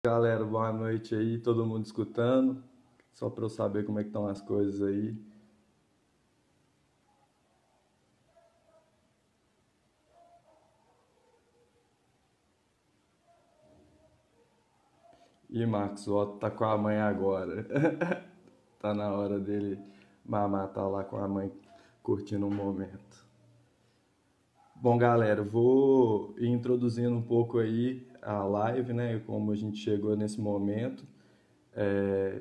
Galera, boa noite aí, todo mundo escutando. Só para eu saber como é que estão as coisas aí. E Marcos, o Otto tá com a mãe agora. Tá na hora dele mamar, tá lá com a mãe curtindo um momento. Bom, galera, vou ir introduzindo um pouco aí a live, né? Como a gente chegou nesse momento.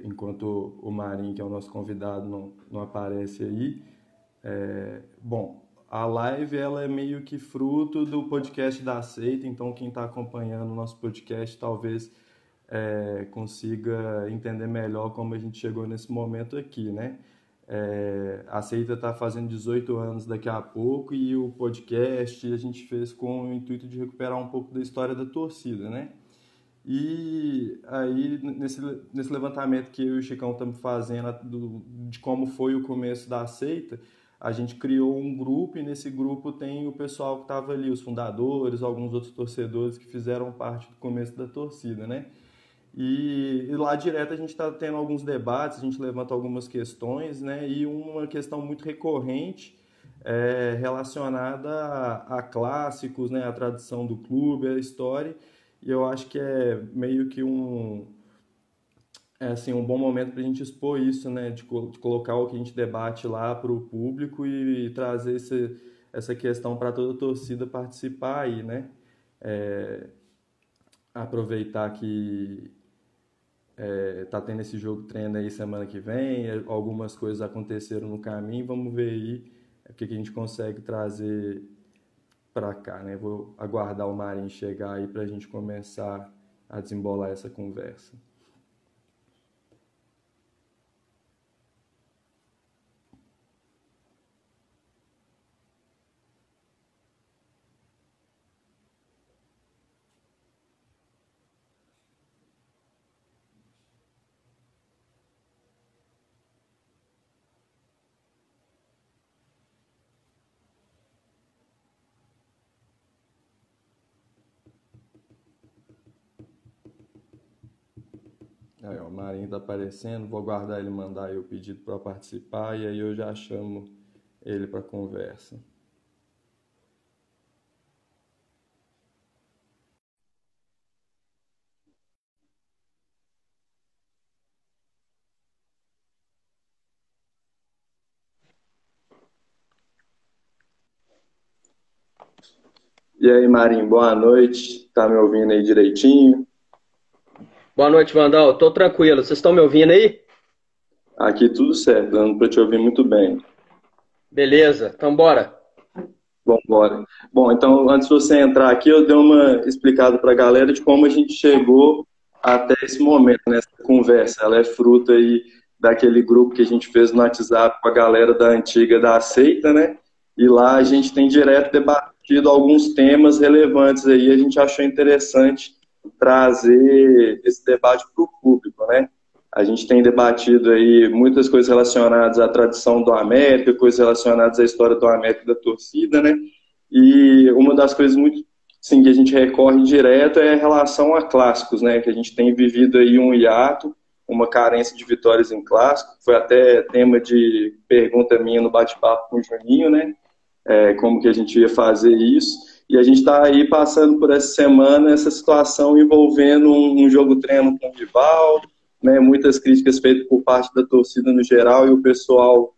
Enquanto o Marinho, que é o nosso convidado, não aparece aí. Bom, a live ela é meio que fruto do podcast da Seita, então quem está acompanhando o nosso podcast talvez consiga entender melhor como a gente chegou nesse momento aqui, né? A Seita está fazendo 18 anos daqui a pouco e o podcast a gente fez com o intuito de recuperar um pouco da história da torcida, né? E aí, nesse levantamento que eu e o Chicão estamos fazendo de como foi o começo da seita, a gente criou um grupo e nesse grupo tem o pessoal que estava ali, os fundadores, alguns outros torcedores que fizeram parte do começo da torcida, né? E lá direto a gente está tendo alguns debates, a gente levanta algumas questões, né? E uma questão muito recorrente relacionada a clássicos, né? A tradição do clube, a história. E eu acho que é meio que assim, um bom momento para a gente expor isso, né? De colocar o que a gente debate lá para o público e trazer essa questão para toda a torcida participar aí, né? Aproveitar que tá tendo esse jogo treino aí semana que vem, algumas coisas aconteceram no caminho, vamos ver aí o que a gente consegue trazer para cá, né? Vou aguardar o Marinho chegar aí para a gente começar a desembolar essa conversa. Aí, ó, o Marinho tá aparecendo, vou aguardar ele mandar aí o pedido para participar e aí eu já chamo ele para conversa. E aí, Marinho, boa noite. Tá me ouvindo aí direitinho? Boa noite, Vandal. Tô tranquilo. Vocês estão me ouvindo aí? Aqui tudo certo, dando para te ouvir muito bem. Beleza, então bora. Vamos embora. Bom, então antes de você entrar aqui, eu dei uma explicada para a galera de como a gente chegou até esse momento, nessa conversa. Ela é fruto aí daquele grupo que a gente fez no WhatsApp com a galera da antiga da Seita, né? E lá a gente tem direto debatido alguns temas relevantes aí. A gente achou interessante trazer esse debate para o público, né? A gente tem debatido aí muitas coisas relacionadas à tradição do América, coisas relacionadas à história do América e da torcida, né? E uma das coisas muito, sim, que a gente recorre direto é em relação a clássicos, né? Que a gente tem vivido aí um hiato, uma carência de vitórias em clássico. Foi até tema de pergunta minha no bate-papo com o Juninho, né? Como que a gente ia fazer isso. E a gente está aí passando por essa semana essa situação envolvendo um jogo treino com o rival, né, muitas críticas feitas por parte da torcida no geral e o pessoal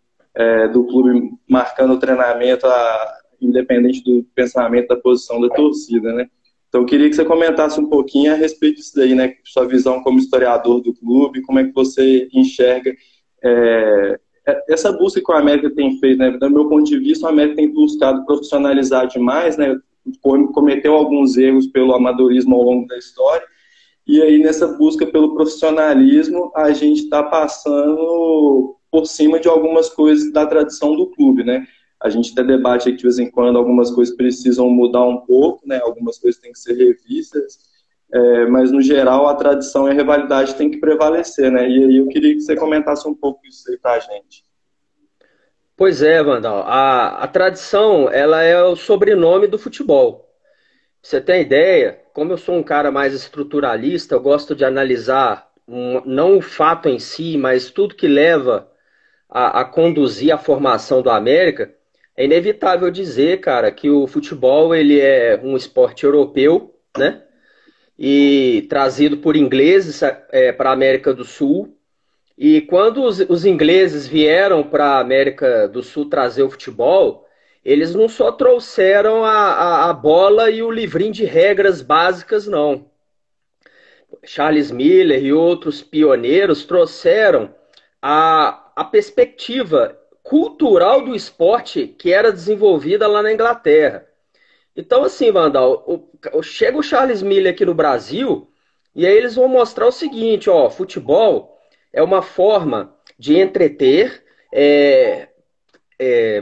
do clube marcando o treinamento independente do pensamento da posição da torcida, né? Então eu queria que você comentasse um pouquinho a respeito disso daí, né? Sua visão como historiador do clube, como é que você enxerga é, essa busca que o América tem feito, né? Do meu ponto de vista, o América tem buscado profissionalizar demais, né? Cometeu alguns erros pelo amadorismo ao longo da história, e aí nessa busca pelo profissionalismo, a gente está passando por cima de algumas coisas da tradição do clube, né? A gente até debate aqui de vez em quando, algumas coisas precisam mudar um pouco, né? Algumas coisas têm que ser revistas, mas no geral a tradição e a rivalidade têm que prevalecer, né? E aí eu queria que você comentasse um pouco isso aí pra gente. Pois é, Vandal. A tradição, ela é o sobrenome do futebol. Você tem ideia? Como eu sou um cara mais estruturalista, eu gosto de analisar não o fato em si, mas tudo que leva a conduzir a formação do América. É inevitável dizer, cara, que o futebol ele é um esporte europeu, né? E trazido por ingleses para a América do Sul. E quando os ingleses vieram para a América do Sul trazer o futebol, eles não só trouxeram a bola e o livrinho de regras básicas, não. Charles Miller e outros pioneiros trouxeram a perspectiva cultural do esporte que era desenvolvida lá na Inglaterra. Então, assim, Vandal, chega o Charles Miller aqui no Brasil e aí eles vão mostrar o seguinte, ó, futebol é uma forma de entreter, é,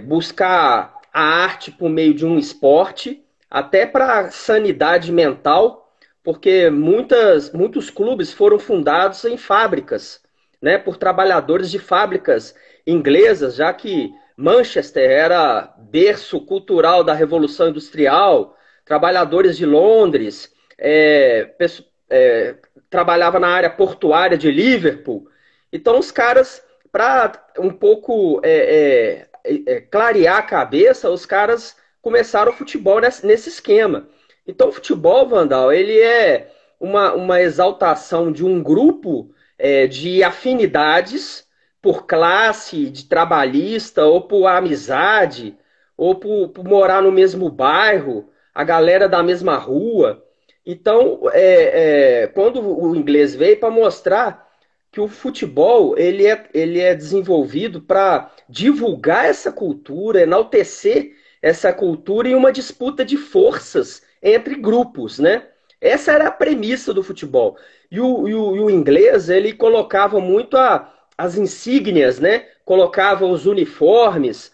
buscar a arte por meio de um esporte, até para sanidade mental, porque muitos clubes foram fundados em fábricas, né, por trabalhadores de fábricas inglesas, já que Manchester era berço cultural da Revolução Industrial, trabalhadores de Londres, trabalhava na área portuária de Liverpool. Então os caras, para um pouco clarear a cabeça, os caras começaram o futebol nesse esquema. Então o futebol, Vandal, ele é uma exaltação de um grupo de afinidades por classe, de trabalhista, ou por amizade, ou por morar no mesmo bairro, a galera da mesma rua. Então, quando o inglês veio para mostrar que o futebol ele é desenvolvido para divulgar essa cultura, enaltecer essa cultura em uma disputa de forças entre grupos, né? Essa era a premissa do futebol. E o inglês, ele colocava muito as insígnias, né? Colocava os uniformes,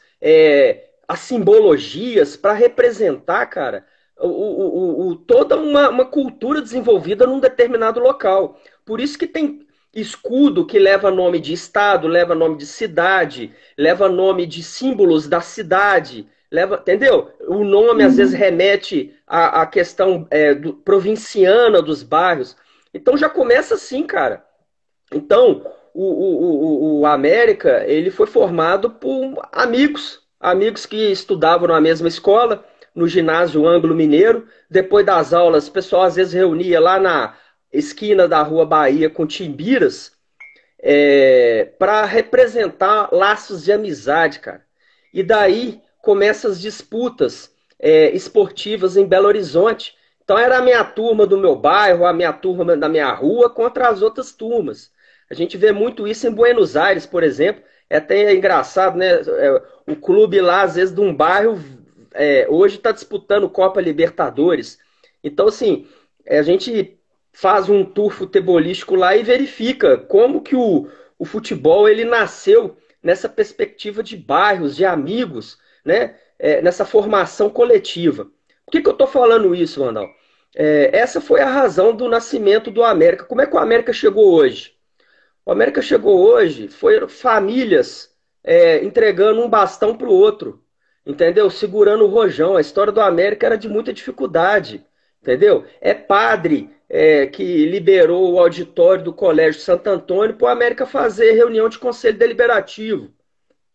as simbologias para representar, cara, toda uma cultura desenvolvida num determinado local. Por isso que tem escudo que leva nome de estado, leva nome de cidade, leva nome de símbolos da cidade, entendeu? O nome às vezes remete à questão provinciana dos bairros. Então já começa assim, cara. Então, o América, ele foi formado por amigos que estudavam na mesma escola, no ginásio Anglo-Mineiro. Depois das aulas, o pessoal às vezes reunia lá na esquina da Rua Bahia com timbiras, para representar laços de amizade, cara. E daí começam as disputas esportivas em Belo Horizonte. Então era a minha turma do meu bairro, a minha turma da minha rua contra as outras turmas. A gente vê muito isso em Buenos Aires, por exemplo. É até engraçado, né? O clube lá, às vezes, de um bairro, hoje está disputando Copa Libertadores. Então, assim, a gente faz um tour futebolístico lá e verifica como que o futebol ele nasceu nessa perspectiva de bairros, de amigos, né? Nessa formação coletiva. Por que eu estou falando isso, Randall? Essa foi a razão do nascimento do América. Como é que o América chegou hoje? O América chegou hoje, foi famílias entregando um bastão para o outro, entendeu? Segurando o rojão. A história do América era de muita dificuldade, entendeu? É padre que liberou o auditório do Colégio Santo Antônio para o América fazer reunião de conselho deliberativo,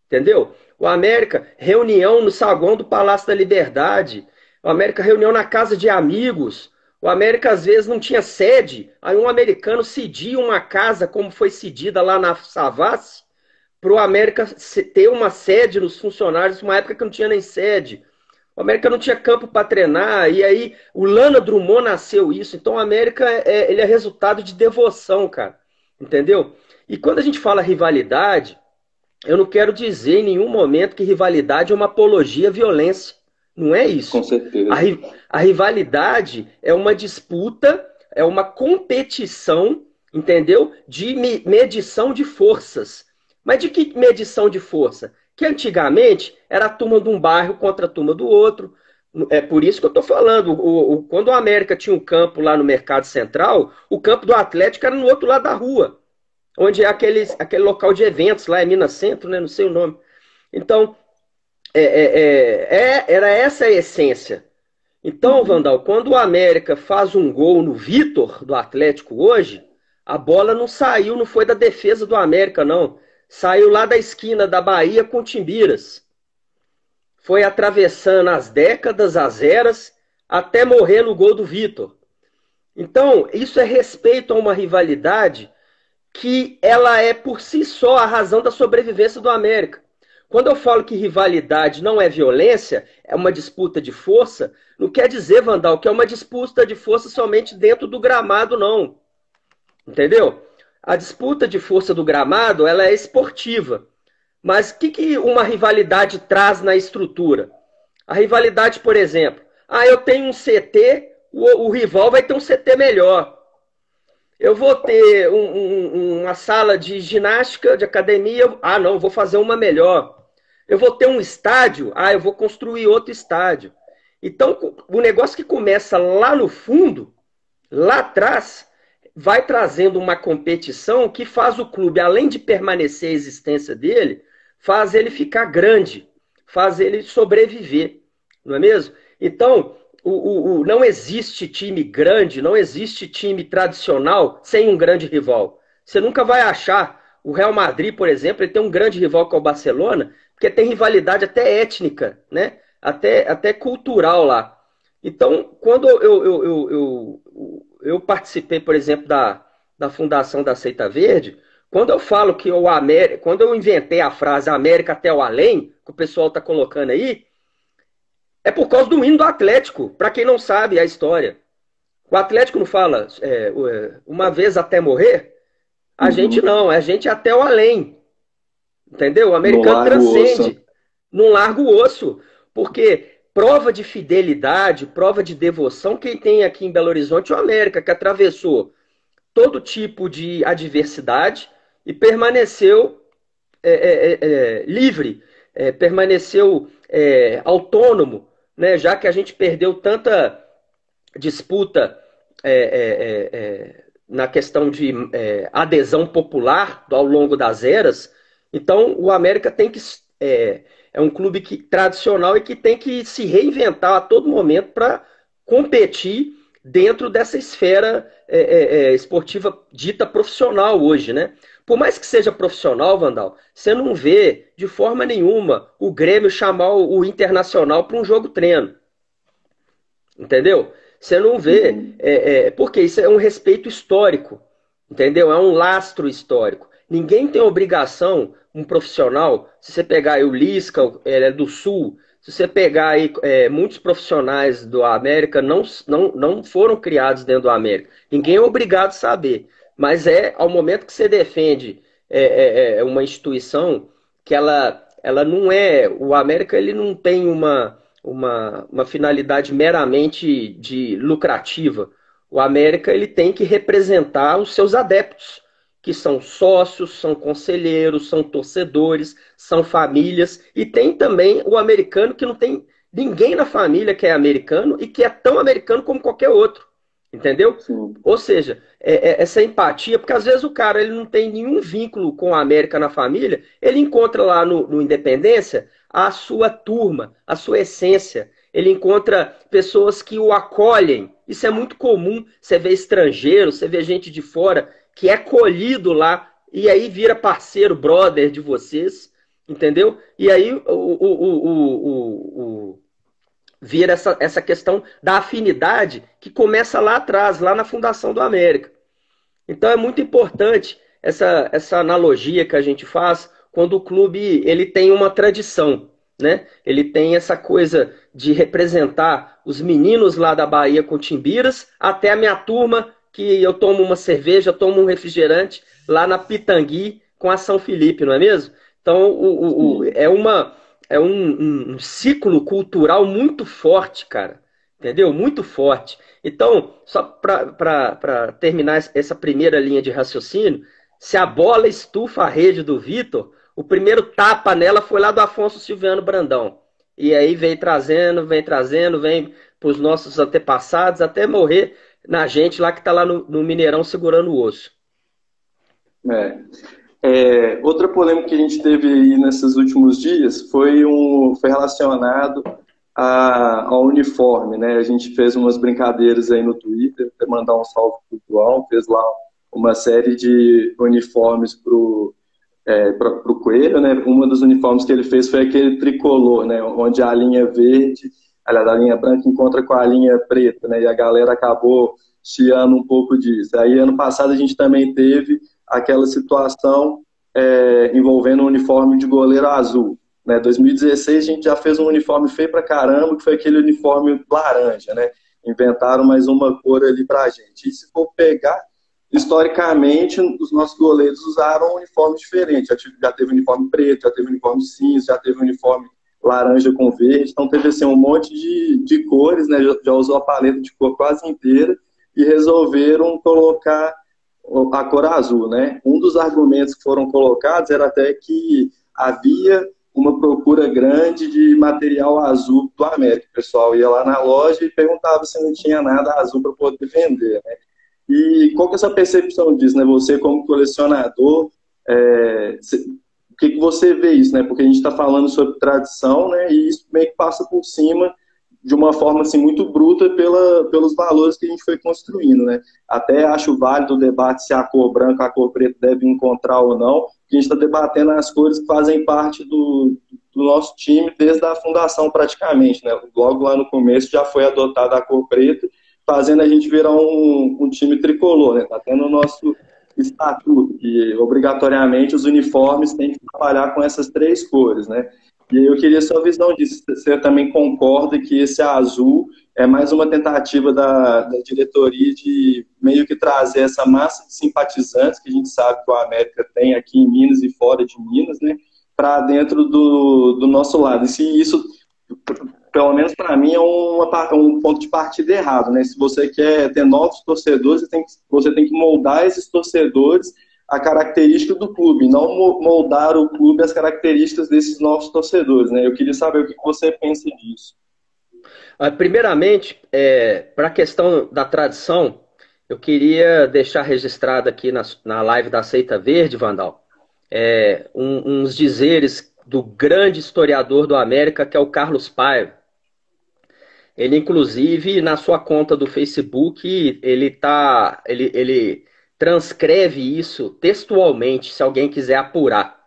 entendeu? O América, reunião no saguão do Palácio da Liberdade. O América, reunião na casa de amigos. O América, às vezes, não tinha sede. Aí um americano cedia uma casa, como foi cedida lá na Savassi, para o América ter uma sede nos funcionários, uma época que não tinha nem sede. O América não tinha campo para treinar, e aí o Lana Drummond nasceu isso. Então o América ele é resultado de devoção, cara. Entendeu? E quando a gente fala rivalidade, eu não quero dizer em nenhum momento que rivalidade é uma apologia à violência. Não é isso. Com certeza. A rivalidade é uma disputa, é uma competição, entendeu? De medição de forças. Mas de que medição de força? Que antigamente era a turma de um bairro contra a turma do outro. É por isso que eu estou falando. Quando o América tinha um campo lá no Mercado Central, o campo do Atlético era no outro lado da rua, onde é aquele local de eventos lá, é Minas Centro, né? Não sei o nome. Então, era essa a essência. Então, Vandal, quando o América faz um gol no Vitor, do Atlético hoje, a bola não saiu, não foi da defesa do América, não. Saiu lá da esquina da Bahia com Timbiras. Foi atravessando as décadas, as eras, até morrer no gol do Vitor. Então, isso é respeito a uma rivalidade que ela é por si só a razão da sobrevivência do América. Quando eu falo que rivalidade não é violência, é uma disputa de força, não quer dizer, Vandal, que é uma disputa de força somente dentro do gramado, não. Entendeu? A disputa de força do gramado, ela é esportiva. Mas o que uma rivalidade traz na estrutura? A rivalidade, por exemplo, eu tenho um CT, o rival vai ter um CT melhor. Eu vou ter uma sala de ginástica, de academia, não, vou fazer uma melhor. Eu vou ter um estádio, eu vou construir outro estádio. Então, o negócio que começa lá no fundo, lá atrás, vai trazendo uma competição que faz o clube, além de permanecer a existência dele, faz ele ficar grande, faz ele sobreviver, não é mesmo? Então, não existe time grande, não existe time tradicional sem um grande rival. Você nunca vai achar. O Real Madrid, por exemplo, ele tem um grande rival que é o Barcelona, porque tem rivalidade até étnica, né? Até cultural lá. Então, quando eu participei, por exemplo, da fundação da Seita Verde, quando eu falo que o América, quando eu inventei a frase América até o além, que o pessoal está colocando aí, é por causa do hino do Atlético, para quem não sabe a história. O Atlético não fala uma vez até morrer? A gente não, a gente até o além. Entendeu? O americano transcende. Não larga o osso. Porque prova de fidelidade, prova de devoção, quem tem aqui em Belo Horizonte é o América, que atravessou todo tipo de adversidade e permaneceu livre, permaneceu autônomo, né? Já que a gente perdeu tanta disputa na questão de adesão popular ao longo das eras. Então, o América tem que é um clube tradicional e que tem que se reinventar a todo momento para competir dentro dessa esfera esportiva dita profissional hoje, né? Por mais que seja profissional, Vandal, você não vê de forma nenhuma o Grêmio chamar o Internacional para um jogo treino. Entendeu? Você não vê, porque isso é um respeito histórico, entendeu? É um lastro histórico. Ninguém tem obrigação, um profissional, se você pegar aí o Lisca, ele é do Sul, se você pegar aí muitos profissionais do América não foram criados dentro do América. Ninguém é obrigado a saber. Mas ao momento que você defende uma instituição que ela não é... O América ele não tem uma finalidade meramente de lucrativa. O América ele tem que representar os seus adeptos, que são sócios, são conselheiros, são torcedores, são famílias, e tem também o americano que não tem ninguém na família que é americano e que é tão americano como qualquer outro, entendeu? Sim. Ou seja, essa empatia, porque às vezes o cara ele não tem nenhum vínculo com a América na família, ele encontra lá no Independência a sua turma, a sua essência. Ele encontra pessoas que o acolhem. Isso é muito comum. Você vê estrangeiro, você vê gente de fora que é acolhido lá e aí vira parceiro, brother de vocês, entendeu? E aí vira essa questão da afinidade que começa lá atrás, lá na fundação do América. Então é muito importante essa analogia que a gente faz quando o clube ele tem uma tradição, né? Ele tem essa coisa de representar os meninos lá da Bahia com Timbiras, até a minha turma que eu tomo uma cerveja, tomo um refrigerante lá na Pitangui com a São Felipe, não é mesmo? Então é um ciclo cultural muito forte, cara. Entendeu? Muito forte. Então, só para terminar essa primeira linha de raciocínio, se a bola estufa a rede do Vitor, o primeiro tapa nela foi lá do Afonso Silviano Brandão. E aí vem para os nossos antepassados, até morrer na gente lá que está lá no Mineirão segurando o osso. Outra polêmica que a gente teve aí nesses últimos dias foi relacionado ao uniforme, né? A gente fez umas brincadeiras aí no Twitter, para mandar um salve pro João, fez lá uma série de uniformes pro Coelho, né? Uma dos uniformes que ele fez foi aquele tricolor, né? Onde a linha verde, aliás, a linha branca encontra com a linha preta, né? E a galera acabou chiando um pouco disso. Aí, ano passado, a gente também teve aquela situação envolvendo um uniforme de goleiro azul. Né? 2016 a gente já fez um uniforme feio pra caramba, que foi aquele uniforme laranja, né? Inventaram mais uma cor ali pra gente. E se for pegar, historicamente, os nossos goleiros usaram um uniforme diferente. Já teve uniforme preto, já teve uniforme cinza, já teve uniforme laranja com verde. Então teve assim, um monte de cores, né? Já usou a paleta de cor quase inteira e resolveram colocar a cor azul, né? Um dos argumentos que foram colocados era até que havia uma procura grande de material azul do América. O pessoal ia lá na loja e perguntava se não tinha nada azul para poder vender, né? E qual que é essa percepção disso, né? Você como colecionador, o que você vê isso, né? Porque a gente está falando sobre tradição, né? E isso meio que passa por cima de uma forma assim, muito bruta pelos valores que a gente foi construindo, né? Até acho válido o debate se a cor branca, a cor preta deve encontrar ou não, porque a gente está debatendo as cores que fazem parte do nosso time desde a fundação praticamente, né? Logo lá no começo já foi adotada a cor preta, fazendo a gente virar um time tricolor, né? Tá tendo o nosso estatuto, que obrigatoriamente os uniformes têm que trabalhar com essas três cores, né? E eu queria sua visão disso. Você também concorda que esse azul é mais uma tentativa da diretoria de meio que trazer essa massa de simpatizantes que a gente sabe que o América tem aqui em Minas e fora de Minas, né, para dentro do nosso lado? E se isso, pelo menos para mim, é um ponto de partida errado, né? Se você quer ter novos torcedores, você tem que moldar esses torcedores a característica do clube, não moldar o clube às características desses novos torcedores, né? Eu queria saber o que você pensa disso. Primeiramente, para a questão da tradição, eu queria deixar registrado aqui na live da Seita Verde, Vandal, uns dizeres do grande historiador do América, que é o Carlos Paiva. Ele, inclusive, na sua conta do Facebook, ele transcreve isso textualmente, se alguém quiser apurar.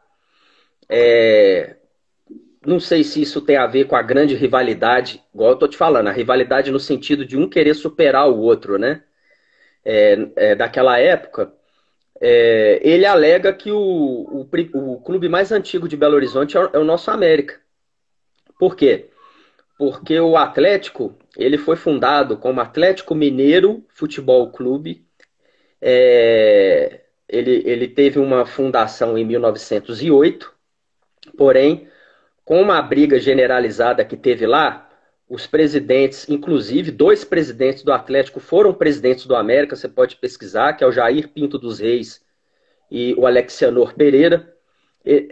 Não sei se isso tem a ver com a grande rivalidade, igual eu tô te falando, a rivalidade no sentido de um querer superar o outro, né? Daquela época, ele alega que o clube mais antigo de Belo Horizonte é o nosso América. Por quê? Porque o Atlético, ele foi fundado como Atlético Mineiro Futebol Clube. Ele teve uma fundação em 1908, porém, com uma briga generalizada que teve lá, os presidentes, inclusive dois presidentes do Atlético foram presidentes do América, você pode pesquisar, que é o Jair Pinto dos Reis e o Alexianor Pereira.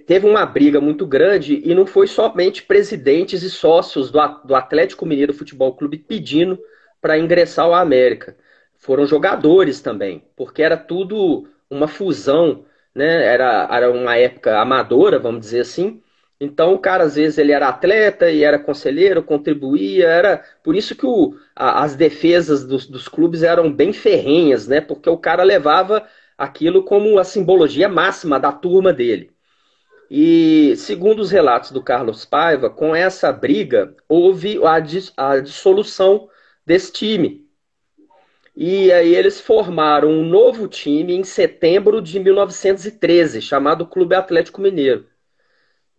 Teve uma briga muito grande e não foi somente presidentes e sócios do Atlético Mineiro Futebol Clube pedindo para ingressar ao América. Foram jogadores também, porque era tudo uma fusão, né? Era uma época amadora, vamos dizer assim. Então o cara, às vezes, ele era atleta e era conselheiro, contribuía, por isso que as defesas dos clubes eram bem ferrenhas, né? Porque o cara levava aquilo como a simbologia máxima da turma dele. E, segundo os relatos do Carlos Paiva, com essa briga, houve a dissolução desse time. E aí eles formaram um novo time em setembro de 1913, chamado Clube Atlético Mineiro.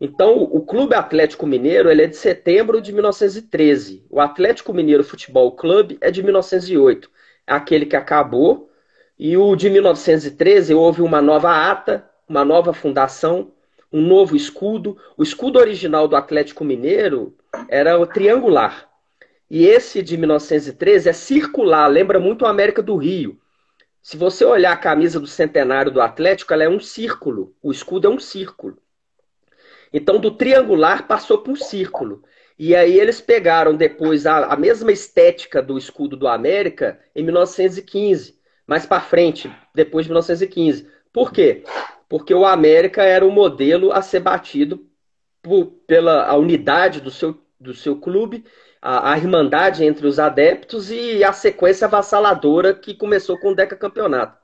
Então, o Clube Atlético Mineiro ele é de setembro de 1913. O Atlético Mineiro Futebol Clube é de 1908. É aquele que acabou. E o de 1913 houve uma nova ata, uma nova fundação, um novo escudo. O escudo original do Atlético Mineiro era o triangular. E esse de 1913 é circular, lembra muito o América do Rio. Se você olhar a camisa do centenário do Atlético, ela é um círculo. O escudo é um círculo. Então, do triangular passou para um círculo. E aí eles pegaram depois a mesma estética do escudo do América em 1915. Mais para frente, depois de 1915. Por quê? Porque o América era o modelo a ser batido pela a unidade do seu clube a irmandade entre os adeptos e a sequência avassaladora que começou com o decacampeonato.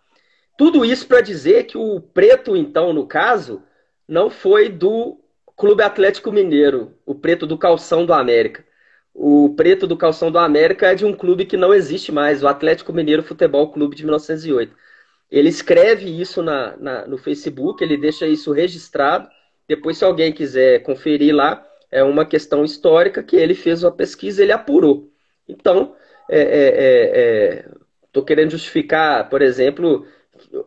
Tudo isso para dizer que o preto, então, no caso, não foi do Clube Atlético Mineiro, o preto do Calção do América. O preto do Calção do América é de um clube que não existe mais, o Atlético Mineiro Futebol Clube de 1908. Ele escreve isso no Facebook, ele deixa isso registrado. Depois, se alguém quiser conferir lá, é uma questão histórica que ele fez uma pesquisa, ele apurou. Então, estou querendo justificar, por exemplo,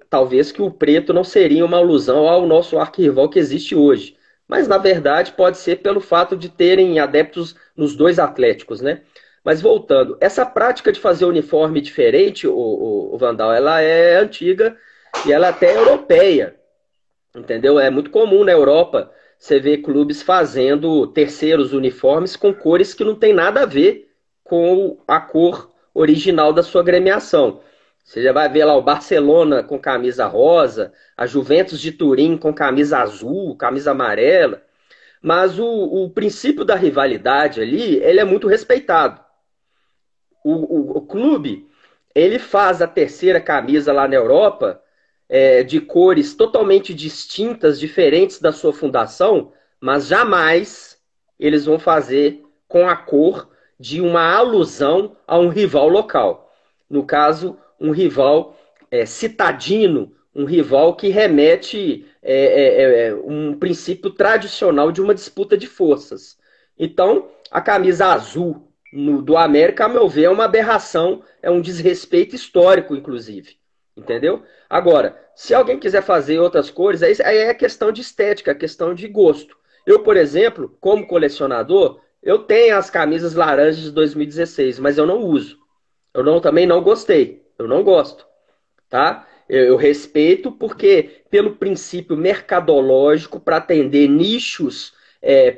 talvez que o preto não seria uma alusão ao nosso arquirrival que existe hoje. Mas, na verdade, pode ser pelo fato de terem adeptos nos dois Atléticos, né? Mas voltando, essa prática de fazer uniforme diferente, o Vandal, ela é antiga e ela é até europeia, entendeu? É muito comum na Europa você ver clubes fazendo terceiros uniformes com cores que não tem nada a ver com a cor original da sua agremiação. Você já vai ver lá o Barcelona com camisa rosa, a Juventus de Turim com camisa azul, camisa amarela. Mas o princípio da rivalidade ali, ele é muito respeitado. O clube, ele faz a terceira camisa lá na Europa, de cores totalmente distintas, diferentes da sua fundação, mas jamais eles vão fazer com a cor de uma alusão a um rival local. No caso, um rival citadino, um rival que remete um princípio tradicional de uma disputa de forças. Então, a camisa azul do América, a meu ver, é uma aberração, é um desrespeito histórico, inclusive. Entendeu? Agora, se alguém quiser fazer outras cores, aí é questão de estética, questão de gosto. Eu, por exemplo, como colecionador, eu tenho as camisas laranjas de 2016, mas eu não uso. Também não gostei. Eu não gosto, tá? Eu respeito porque, pelo princípio mercadológico, para atender nichos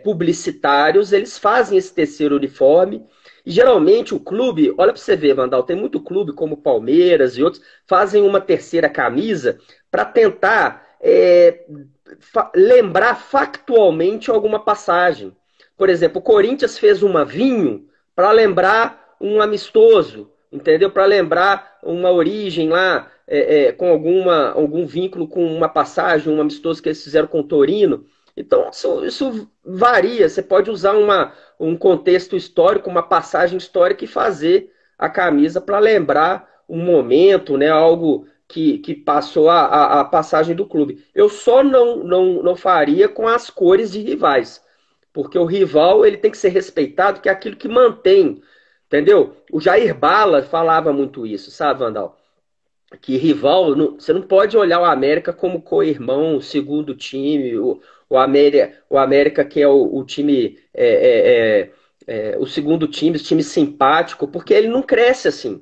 publicitários, eles fazem esse terceiro uniforme. E geralmente o clube, olha para você ver, Vandal, tem muito clube como Palmeiras e outros, fazem uma terceira camisa para tentar lembrar factualmente alguma passagem. Por exemplo, o Corinthians fez uma vinho para lembrar um amistoso, entendeu? Para lembrar uma origem lá, com algum vínculo com uma passagem, um amistoso que eles fizeram com o Torino. Então, isso varia. Você pode usar um contexto histórico, uma passagem histórica e fazer a camisa para lembrar um momento, né, algo que passou a passagem do clube. Eu só não faria com as cores de rivais, porque o rival ele tem que ser respeitado, que é aquilo que mantém. Entendeu? O Jair Bala falava muito isso, sabe, Vandal? Que rival, você não pode olhar o América como co-irmão, segundo time, o América que é o time, o segundo time, o time simpático, porque ele não cresce assim,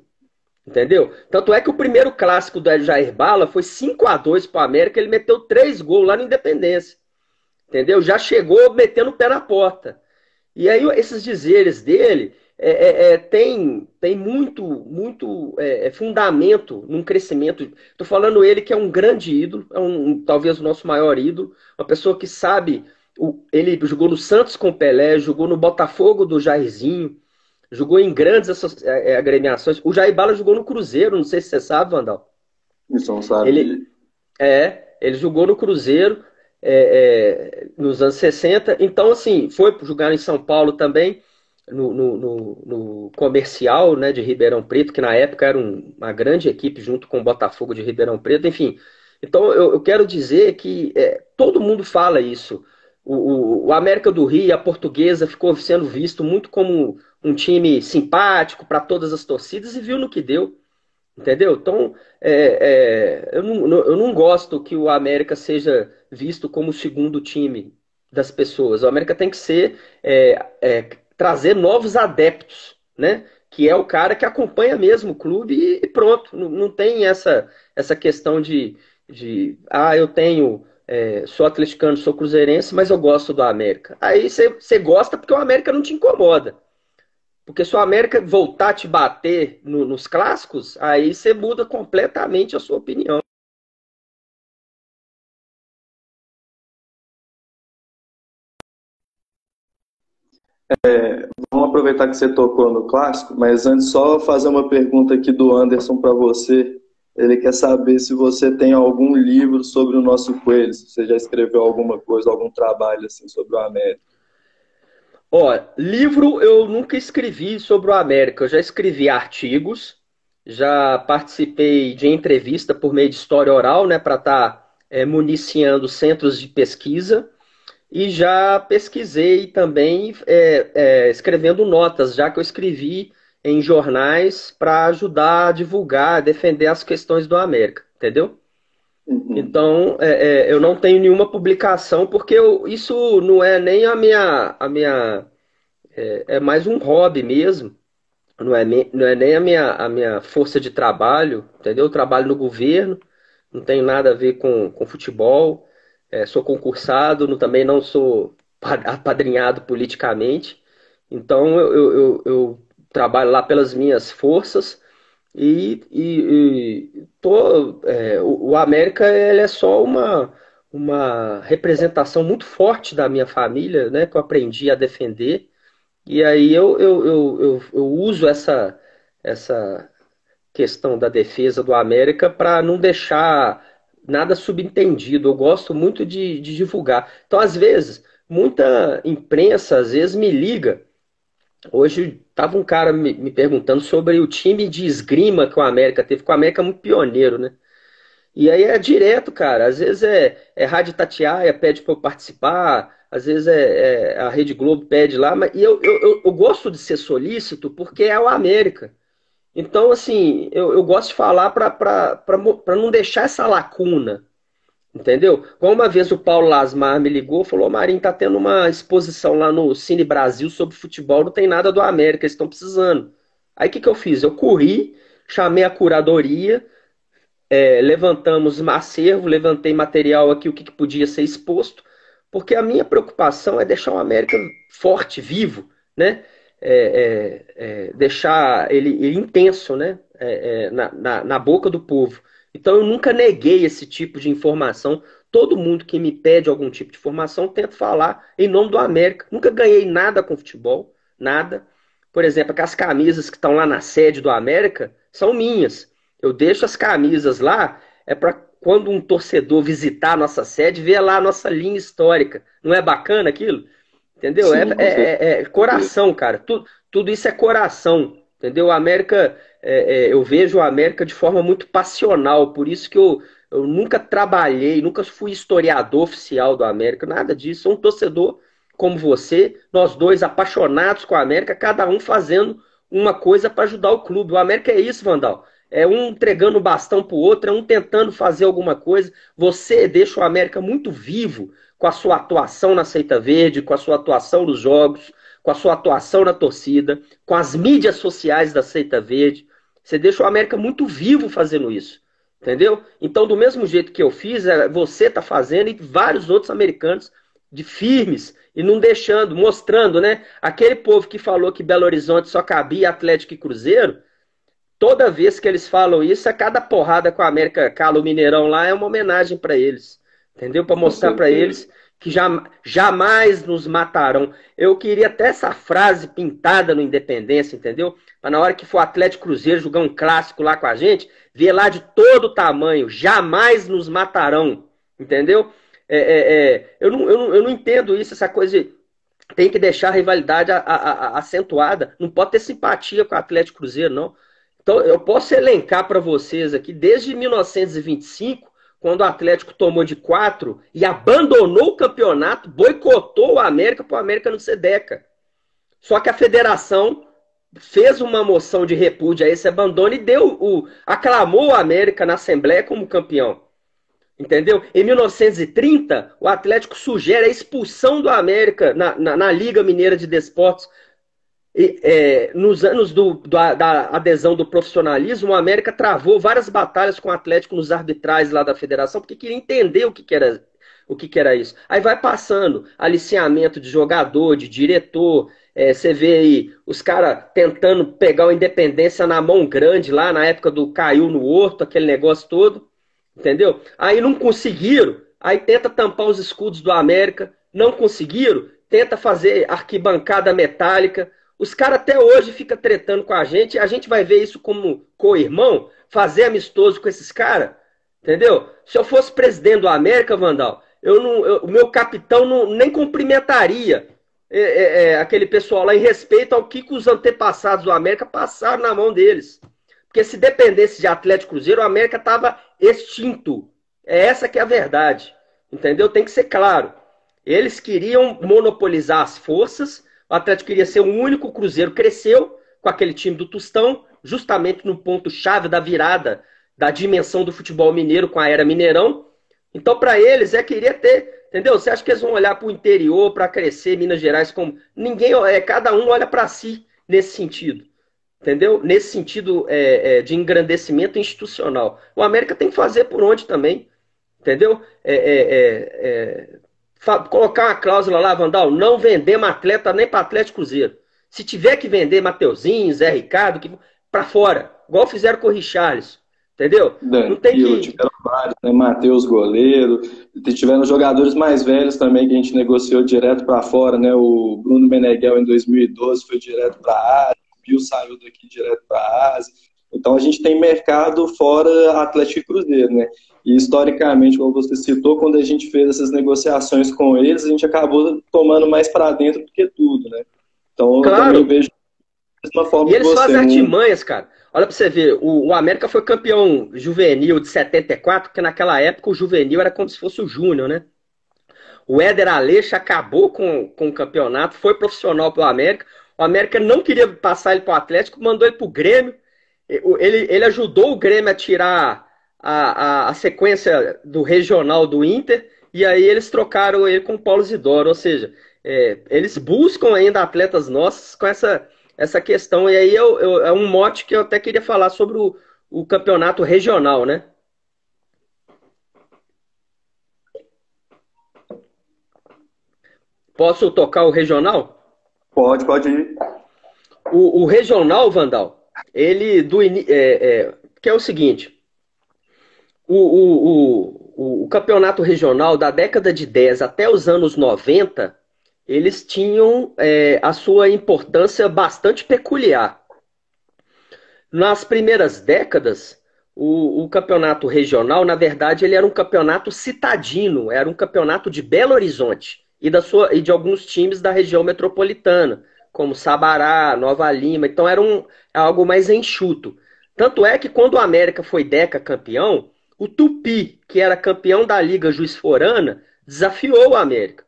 entendeu? Tanto é que o primeiro clássico do Jair Bala foi 5-2 para o América, ele meteu 3 gols lá no Independência, entendeu? Já chegou metendo o pé na porta. E aí esses dizeres dele tem muito fundamento num crescimento. Estou falando ele que é um grande ídolo, talvez o nosso maior ídolo, uma pessoa que sabe. Ele jogou no Santos com o Pelé, jogou no Botafogo do Jairzinho, jogou em grandes agremiações. O Jair Bala jogou no Cruzeiro, não sei se você sabe, Vandal. Isso não sabe. Ele, ele jogou no Cruzeiro nos anos 60. Então, assim, foi jogar em São Paulo também, no comercial, né, de Ribeirão Preto, que na época era uma grande equipe junto com o Botafogo de Ribeirão Preto, enfim. Então, eu quero dizer que todo mundo fala isso. O América do Rio, a Portuguesa, ficou sendo visto muito como um time simpático para todas as torcidas e viu no que deu. Entendeu? Então, eu não gosto que o América seja visto como o segundo time das pessoas. O América tem que trazer novos adeptos, né? Que é o cara que acompanha mesmo o clube e pronto. Não tem essa questão eu sou atleticano, sou cruzeirense, mas eu gosto do América. Aí você gosta porque o América não te incomoda. Porque se o América voltar a te bater nos clássicos, aí você muda completamente a sua opinião. Vamos aproveitar que você tocou no clássico, mas antes só fazer uma pergunta aqui do Anderson para você. Ele quer saber se você tem algum livro sobre o nosso Coelho, se você já escreveu alguma coisa, algum trabalho assim sobre o América. Ó, livro eu nunca escrevi sobre o América. Eu já escrevi artigos, já participei de entrevista por meio de história oral, né, para estar municiando centros de pesquisa. E já pesquisei também escrevendo notas, já que eu escrevi em jornais para ajudar a divulgar, a defender as questões do América, entendeu? Uhum. Então, eu não tenho nenhuma publicação, porque isso não é nem é mais um hobby mesmo, não é nem a minha força de trabalho, entendeu? Eu trabalho no governo, não tem nada a ver com futebol, sou concursado, também não sou apadrinhado politicamente, então eu trabalho lá pelas minhas forças o América ele é só uma representação muito forte da minha família, né, que eu aprendi a defender, e aí eu uso essa questão da defesa do América para não deixar nada subentendido. Eu gosto muito de divulgar. Então, às vezes, muita imprensa às vezes me liga. Hoje estava um cara me perguntando sobre o time de esgrima que o América teve, porque o América é muito pioneiro, né? E aí é direto, cara. Às vezes é Rádio Tatiaia, pede para eu participar, às vezes a Rede Globo pede lá, e eu gosto de ser solícito porque é o América. Então, assim, eu gosto de falar para não deixar essa lacuna, entendeu? Como uma vez o Paulo Lasmar me ligou, falou: Marinho, tá tendo uma exposição lá no Cine Brasil sobre futebol, não tem nada do América, eles estão precisando. Aí o que eu fiz? Eu corri, chamei a curadoria, levantamos acervo, levantei material aqui, o que podia ser exposto, porque a minha preocupação é deixar o América forte, vivo, né? Deixar ele intenso, né? Na boca do povo. Então eu nunca neguei esse tipo de informação. Todo mundo que me pede algum tipo de informação, eu tento falar em nome do América. Nunca ganhei nada com futebol, nada. Por exemplo, aquelas camisas que estão lá na sede do América são minhas. Eu deixo as camisas lá, é para quando um torcedor visitar a nossa sede, ver lá a nossa linha histórica. Não é bacana aquilo? Entendeu? Sim, com certeza. É coração, cara. Tudo isso é coração. Entendeu? O América, eu vejo o América de forma muito passional. Por isso que eu nunca trabalhei, nunca fui historiador oficial do América, nada disso. Sou um torcedor como você, nós dois apaixonados com a América, cada um fazendo uma coisa para ajudar o clube. O América é isso, Vandal. É um entregando o bastão para o outro, é um tentando fazer alguma coisa. Você deixa o América muito vivo com a sua atuação na Seita Verde, com a sua atuação nos jogos, com a sua atuação na torcida, com as mídias sociais da Seita Verde. Você deixa o América muito vivo fazendo isso. Entendeu? Então, do mesmo jeito que eu fiz, você está fazendo e vários outros americanos de firmes e não deixando, mostrando, né? Aquele povo que falou que Belo Horizonte só cabia Atlético e Cruzeiro, toda vez que eles falam isso, a cada porrada com a América cala o Mineirão lá é uma homenagem para eles, entendeu? Para Com mostrar para certeza. eles que jamais nos matarão. Eu queria até essa frase pintada no Independência, entendeu? Para na hora que for Atlético Cruzeiro jogar um clássico lá com a gente, ver lá de todo tamanho, jamais nos matarão, entendeu? Eu não entendo isso, essa coisa de tem que deixar a rivalidade acentuada. Não pode ter simpatia com o Atlético Cruzeiro, não. Então, eu posso elencar para vocês aqui, desde 1925, quando o Atlético tomou de 4 e abandonou o campeonato, boicotou o América para o América não ser Deca. Só que a federação fez uma moção de repúdio a esse abandono e aclamou o América na Assembleia como campeão. Entendeu? Em 1930, o Atlético sugere a expulsão do América na Liga Mineira de Desportos. Nos anos da adesão do profissionalismo, o América travou várias batalhas com o Atlético nos arbitrais lá da federação, porque queria entender o que era isso. Aí vai passando, aliciamento de jogador, de diretor, você vê aí os caras tentando pegar o Independência na mão grande lá na época do Caiu no Horto, aquele negócio todo, entendeu? Aí não conseguiram, aí tenta tampar os escudos do América, não conseguiram, tenta fazer arquibancada metálica. Os caras até hoje ficam tretando com a gente vai ver isso como co-irmão, fazer amistoso com esses caras, entendeu? Se eu fosse presidente do América, Vandal, o meu capitão nem cumprimentaria aquele pessoal lá em respeito ao que os antepassados do América passaram na mão deles. Porque se dependesse de Atlético Cruzeiro, o América estava extinto. É essa que é a verdade. Entendeu? Tem que ser claro. Eles queriam monopolizar as forças, o Atlético queria ser o único, o Cruzeiro cresceu com aquele time do Tostão, justamente no ponto-chave da virada da dimensão do futebol mineiro com a era Mineirão. Então, para eles, queria ter, entendeu? Você acha que eles vão olhar para o interior para crescer Minas Gerais como... Ninguém, cada um olha para si nesse sentido. Entendeu? Nesse sentido de engrandecimento institucional. O América tem que fazer por onde também. Entendeu? Colocar uma cláusula lá, Vandal, não vendemos atleta nem para Atlético Cruzeiro. Se tiver que vender Mateuzinho, Zé Ricardo, para fora. Igual fizeram com o Richarlison. Entendeu? Não tem que... Tiveram vários, né? Matheus, goleiro. Tiveram jogadores mais velhos também que a gente negociou direto para fora, né? O Bruno Meneghel em 2012 foi direto para a Ásia. O Bill saiu daqui direto para a Ásia. Então a gente tem mercado fora Atlético e Cruzeiro, né? E historicamente, como você citou, quando a gente fez essas negociações com eles, a gente acabou tomando mais para dentro do que tudo, né? Então claro. Eu também vejo da mesma forma e eles que você. Fazem artimanhas, cara. Olha pra você ver, o América foi campeão juvenil de 74, porque naquela época o juvenil era como se fosse o júnior, né? O Éder Aleixo acabou com o campeonato, foi profissional pelo América. O América não queria passar ele pro Atlético, mandou ele pro Grêmio. Ele ajudou o Grêmio a tirar a sequência do regional do Inter, e aí eles trocaram ele com o Paulo Isidoro. Ou seja, eles buscam ainda atletas nossos com essa questão. E aí é um mote que eu até queria falar sobre o campeonato regional, né? Posso tocar o regional? Pode ir. O regional, Vandal, ele que é o seguinte, o campeonato regional da década de 10 até os anos 90, eles tinham a sua importância bastante peculiar. Nas primeiras décadas, o campeonato regional, na verdade, ele era um campeonato citadino, era um campeonato de Belo Horizonte e de alguns times da região metropolitana, como Sabará, Nova Lima. Então era algo mais enxuto. Tanto é que quando o América foi decacampeão, o Tupi, que era campeão da Liga Juiz-Forana, desafiou o América.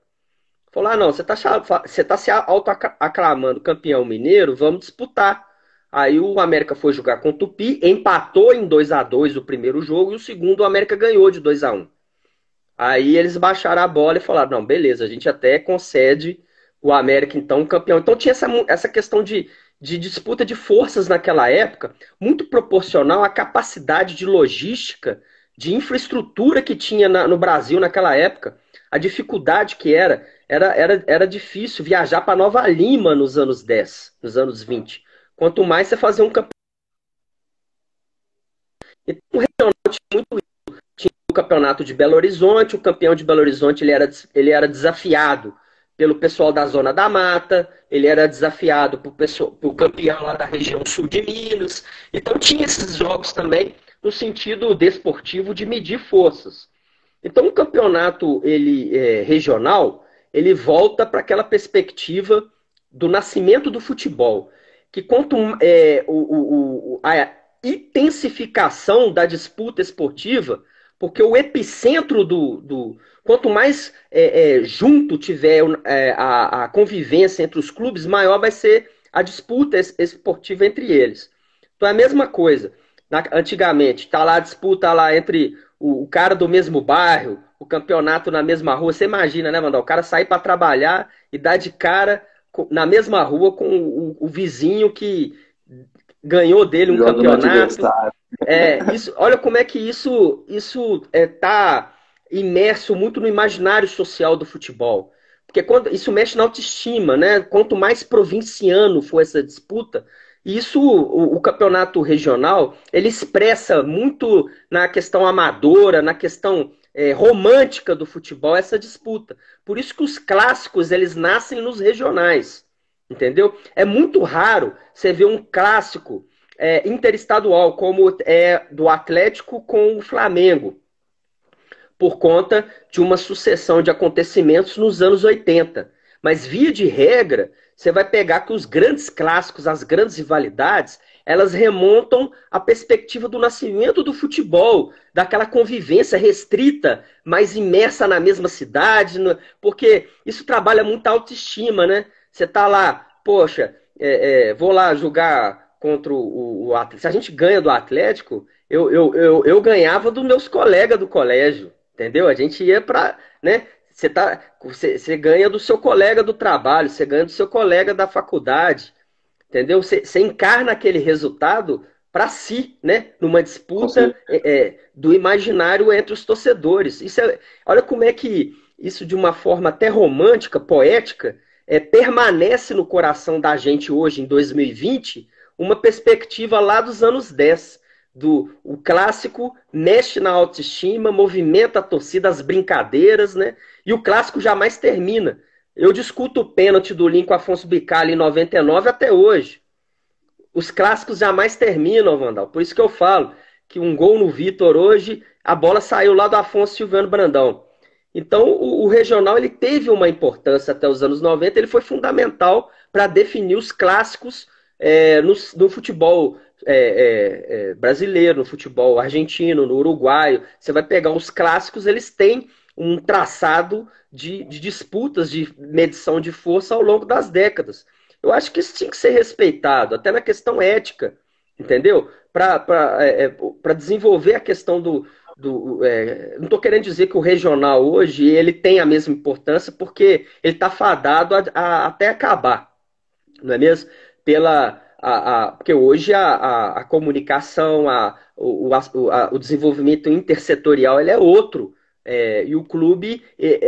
Falou, não, você tá se autoaclamando campeão mineiro, vamos disputar. Aí o América foi jogar com o Tupi, empatou em 2-2 o primeiro jogo, e o segundo o América ganhou de 2-1. Aí eles baixaram a bola e falaram, não, beleza, a gente até concede o América, então, campeão. Então tinha essa questão de disputa de forças naquela época, muito proporcional à capacidade de logística, de infraestrutura que tinha no Brasil naquela época. A dificuldade que era difícil viajar para Nova Lima nos anos 10, nos anos 20. Quanto mais você fazer um campeonato. Então, o regional tinha muito isso. Tinha o campeonato de Belo Horizonte, o campeão de Belo Horizonte ele era desafiado pelo pessoal da Zona da Mata, ele era desafiado pelo campeão lá da região sul de Minas. Então tinha esses jogos também no sentido desportivo de medir forças. Então o campeonato regional, ele volta para aquela perspectiva do nascimento do futebol, que quanto a intensificação da disputa esportiva, porque o epicentro quanto mais junto tiver a convivência entre os clubes, maior vai ser a disputa esportiva entre eles. Então é a mesma coisa. Antigamente, tá lá a disputa lá entre o cara do mesmo bairro, o campeonato na mesma rua. Você imagina, né, Mandal? O cara sair para trabalhar e dar de cara na mesma rua com o vizinho que ganhou dele um campeonato. Olha como é que isso tá imerso muito no imaginário social do futebol. Porque isso mexe na autoestima, né? Quanto mais provinciano for essa disputa, isso, o campeonato regional, ele expressa muito na questão amadora, na questão romântica do futebol essa disputa. Por isso que os clássicos eles nascem nos regionais, entendeu? É muito raro você ver um clássico interestadual como é do Atlético com o Flamengo, por conta de uma sucessão de acontecimentos nos anos 80. Mas, via de regra, você vai pegar que os grandes clássicos, as grandes rivalidades, elas remontam à perspectiva do nascimento do futebol, daquela convivência restrita, mas imersa na mesma cidade, porque isso trabalha muito a autoestima, né? Você tá lá, poxa, vou lá jogar contra o Atlético. Se a gente ganha do Atlético, eu ganhava dos meus colegas do colégio. Entendeu? A gente ia para, né? Você ganha do seu colega do trabalho, você ganha do seu colega da faculdade, entendeu? Você encarna aquele resultado para si, né? Numa disputa do imaginário entre os torcedores. Olha como é que isso, de uma forma até romântica, poética, permanece no coração da gente hoje, em 2020, uma perspectiva lá dos anos 10. O clássico mexe na autoestima, movimenta a torcida, as brincadeiras, né? E o clássico jamais termina. Eu discuto o pênalti do Lincoln Afonso Bicalho em 99 até hoje. Os clássicos jamais terminam, Vandal. Por isso que eu falo que um gol no Vitor hoje, a bola saiu lá do Afonso Silvano Brandão. Então, o regional ele teve uma importância até os anos 90, ele foi fundamental para definir os clássicos no futebol brasileiro, no futebol argentino, no uruguaio. Você vai pegar os clássicos, eles têm um traçado de disputas, de medição de força ao longo das décadas. Eu acho que isso tinha que ser respeitado, até na questão ética, entendeu? Para desenvolver a questão não estou querendo dizer que o regional hoje ele tem a mesma importância, porque ele está fadado até acabar, não é mesmo? Porque hoje a comunicação, o desenvolvimento intersetorial ele é outro. E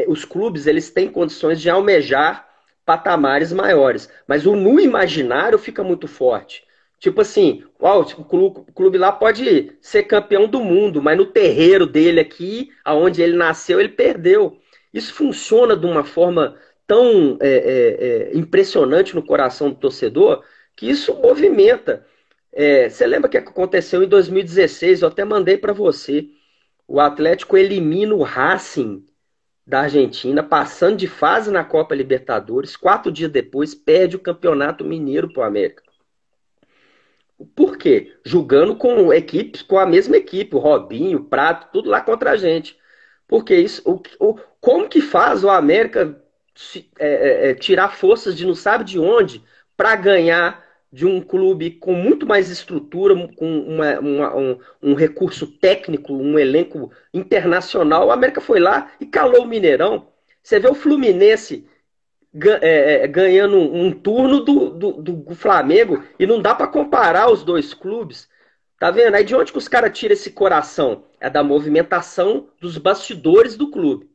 os clubes eles têm condições de almejar patamares maiores. Mas no imaginário fica muito forte. Tipo assim, o clube lá pode ser campeão do mundo, mas no terreiro dele aqui, aonde ele nasceu, ele perdeu. Isso funciona de uma forma tão impressionante no coração do torcedor, que isso movimenta. Você lembra que aconteceu em 2016? Eu até mandei para você. O Atlético elimina o Racing da Argentina, passando de fase na Copa Libertadores. 4 dias depois, perde o Campeonato Mineiro para o América. Por quê? Jogando com equipes, com a mesma equipe, o Robinho, o Prato, tudo lá contra a gente. Porque isso, como que faz o América tirar forças de não sabe de onde para ganhar de um clube com muito mais estrutura, com um recurso técnico, um elenco internacional? O América foi lá e calou o Mineirão. Você vê o Fluminense ganhando um turno do Flamengo, e não dá para comparar os dois clubes. Tá vendo? Aí de onde que os caras tiram esse coração? É da movimentação dos bastidores do clube.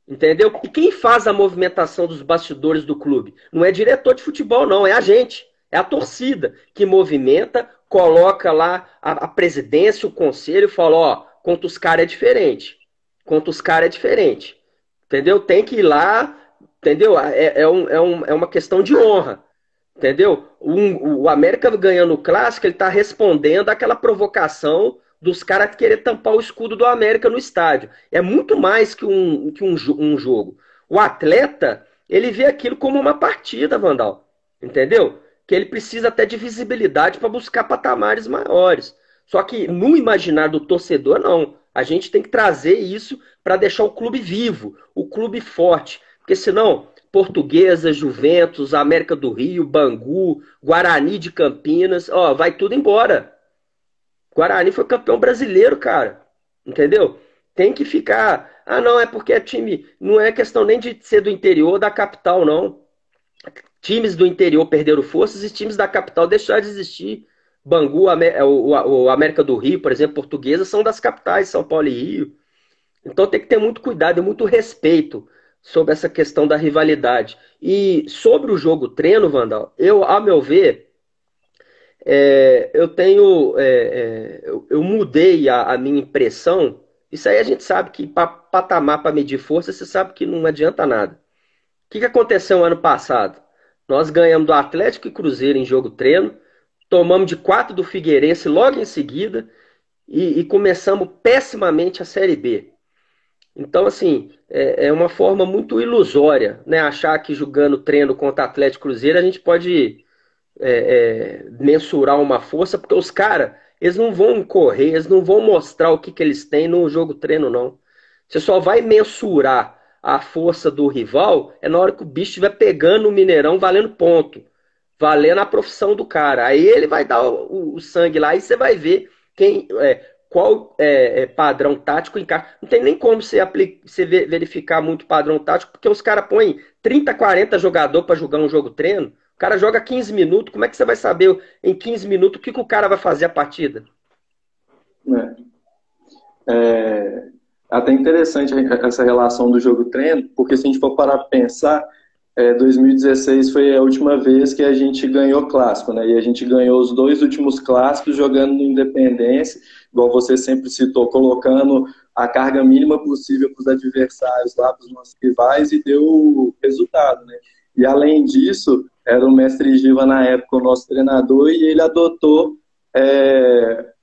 Entendeu? E quem faz a movimentação dos bastidores do clube? Não é diretor de futebol, não. É a gente. É a torcida que movimenta, coloca lá a presidência, o conselho, e fala, ó, contra os caras é diferente. Contra os caras é diferente. Entendeu? Tem que ir lá, entendeu? É uma questão de honra. Entendeu? O América ganhando o clássico, ele tá respondendo àquela provocação dos caras querer tampar o escudo do América no estádio. É muito mais que um jogo. O atleta, ele vê aquilo como uma partida, Vandal. Entendeu? Que ele precisa até de visibilidade para buscar patamares maiores. Só que no imaginário do torcedor, não. A gente tem que trazer isso para deixar o clube vivo, o clube forte. Porque senão, Portuguesa, Juventus, América do Rio, Bangu, Guarani de Campinas, ó, vai tudo embora. Guarani foi campeão brasileiro, cara. Entendeu? Tem que ficar. Ah, não, é porque é time. Não é questão nem de ser do interior ou da capital, não. Times do interior perderam forças e times da capital deixaram de existir. Bangu, o América do Rio, por exemplo, Portuguesa, são das capitais, São Paulo e Rio. Então tem que ter muito cuidado e muito respeito sobre essa questão da rivalidade. E sobre o jogo treino, Vandal, a meu ver, eu mudei a minha impressão Isso aí a gente sabe que para patamar para medir força, você sabe que não adianta nada. O que aconteceu ano passado? Nós ganhamos do Atlético e Cruzeiro em jogo treino, tomamos de 4 do Figueirense logo em seguida e começamos pessimamente a Série B. Então, assim, é uma forma muito ilusória, né? Achar que jogando treino contra Atlético e Cruzeiro a gente pode mensurar uma força, porque os caras, eles não vão correr, eles não vão mostrar o que eles têm no jogo treino, não. Você só vai mensurar a força do rival na hora que o bicho estiver pegando o Mineirão valendo ponto, valendo a profissão do cara. Aí ele vai dar o sangue lá e você vai ver qual padrão tático encaixa. Não tem nem como você verificar muito padrão tático, porque os caras põem 30, 40 jogadores para jogar um jogo treino. O cara joga 15 minutos. Como é que você vai saber em 15 minutos o que o cara vai fazer a partida? É até interessante essa relação do jogo-treino, porque se a gente for parar para pensar, 2016 foi a última vez que a gente ganhou clássico, né? E a gente ganhou os 2 últimos clássicos jogando no Independência, igual você sempre citou, colocando a carga mínima possível para os adversários lá, para os nossos rivais, e deu resultado, né? E além disso, era o mestre Giva na época o nosso treinador, e ele adotou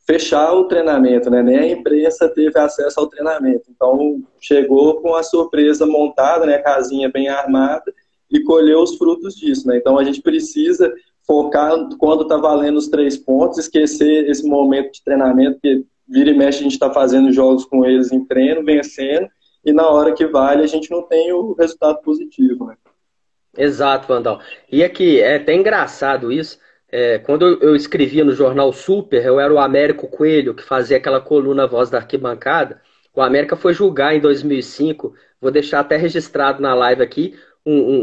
fechar o treinamento, né? Nem a imprensa teve acesso ao treinamento. Então, chegou com a surpresa montada, né? A casinha bem armada, e colheu os frutos disso, né? Então, a gente precisa focar quando está valendo os 3 pontos, esquecer esse momento de treinamento, que vira e mexe a gente está fazendo jogos com eles em treino, vencendo, e na hora que vale a gente não tem o resultado positivo, né? Exato, Vandal. E aqui, é até engraçado isso. Quando eu escrevia no jornal Super, eu era o Américo Coelho, que fazia aquela coluna Voz da Arquibancada. O América foi julgar em 2005, vou deixar até registrado na live aqui,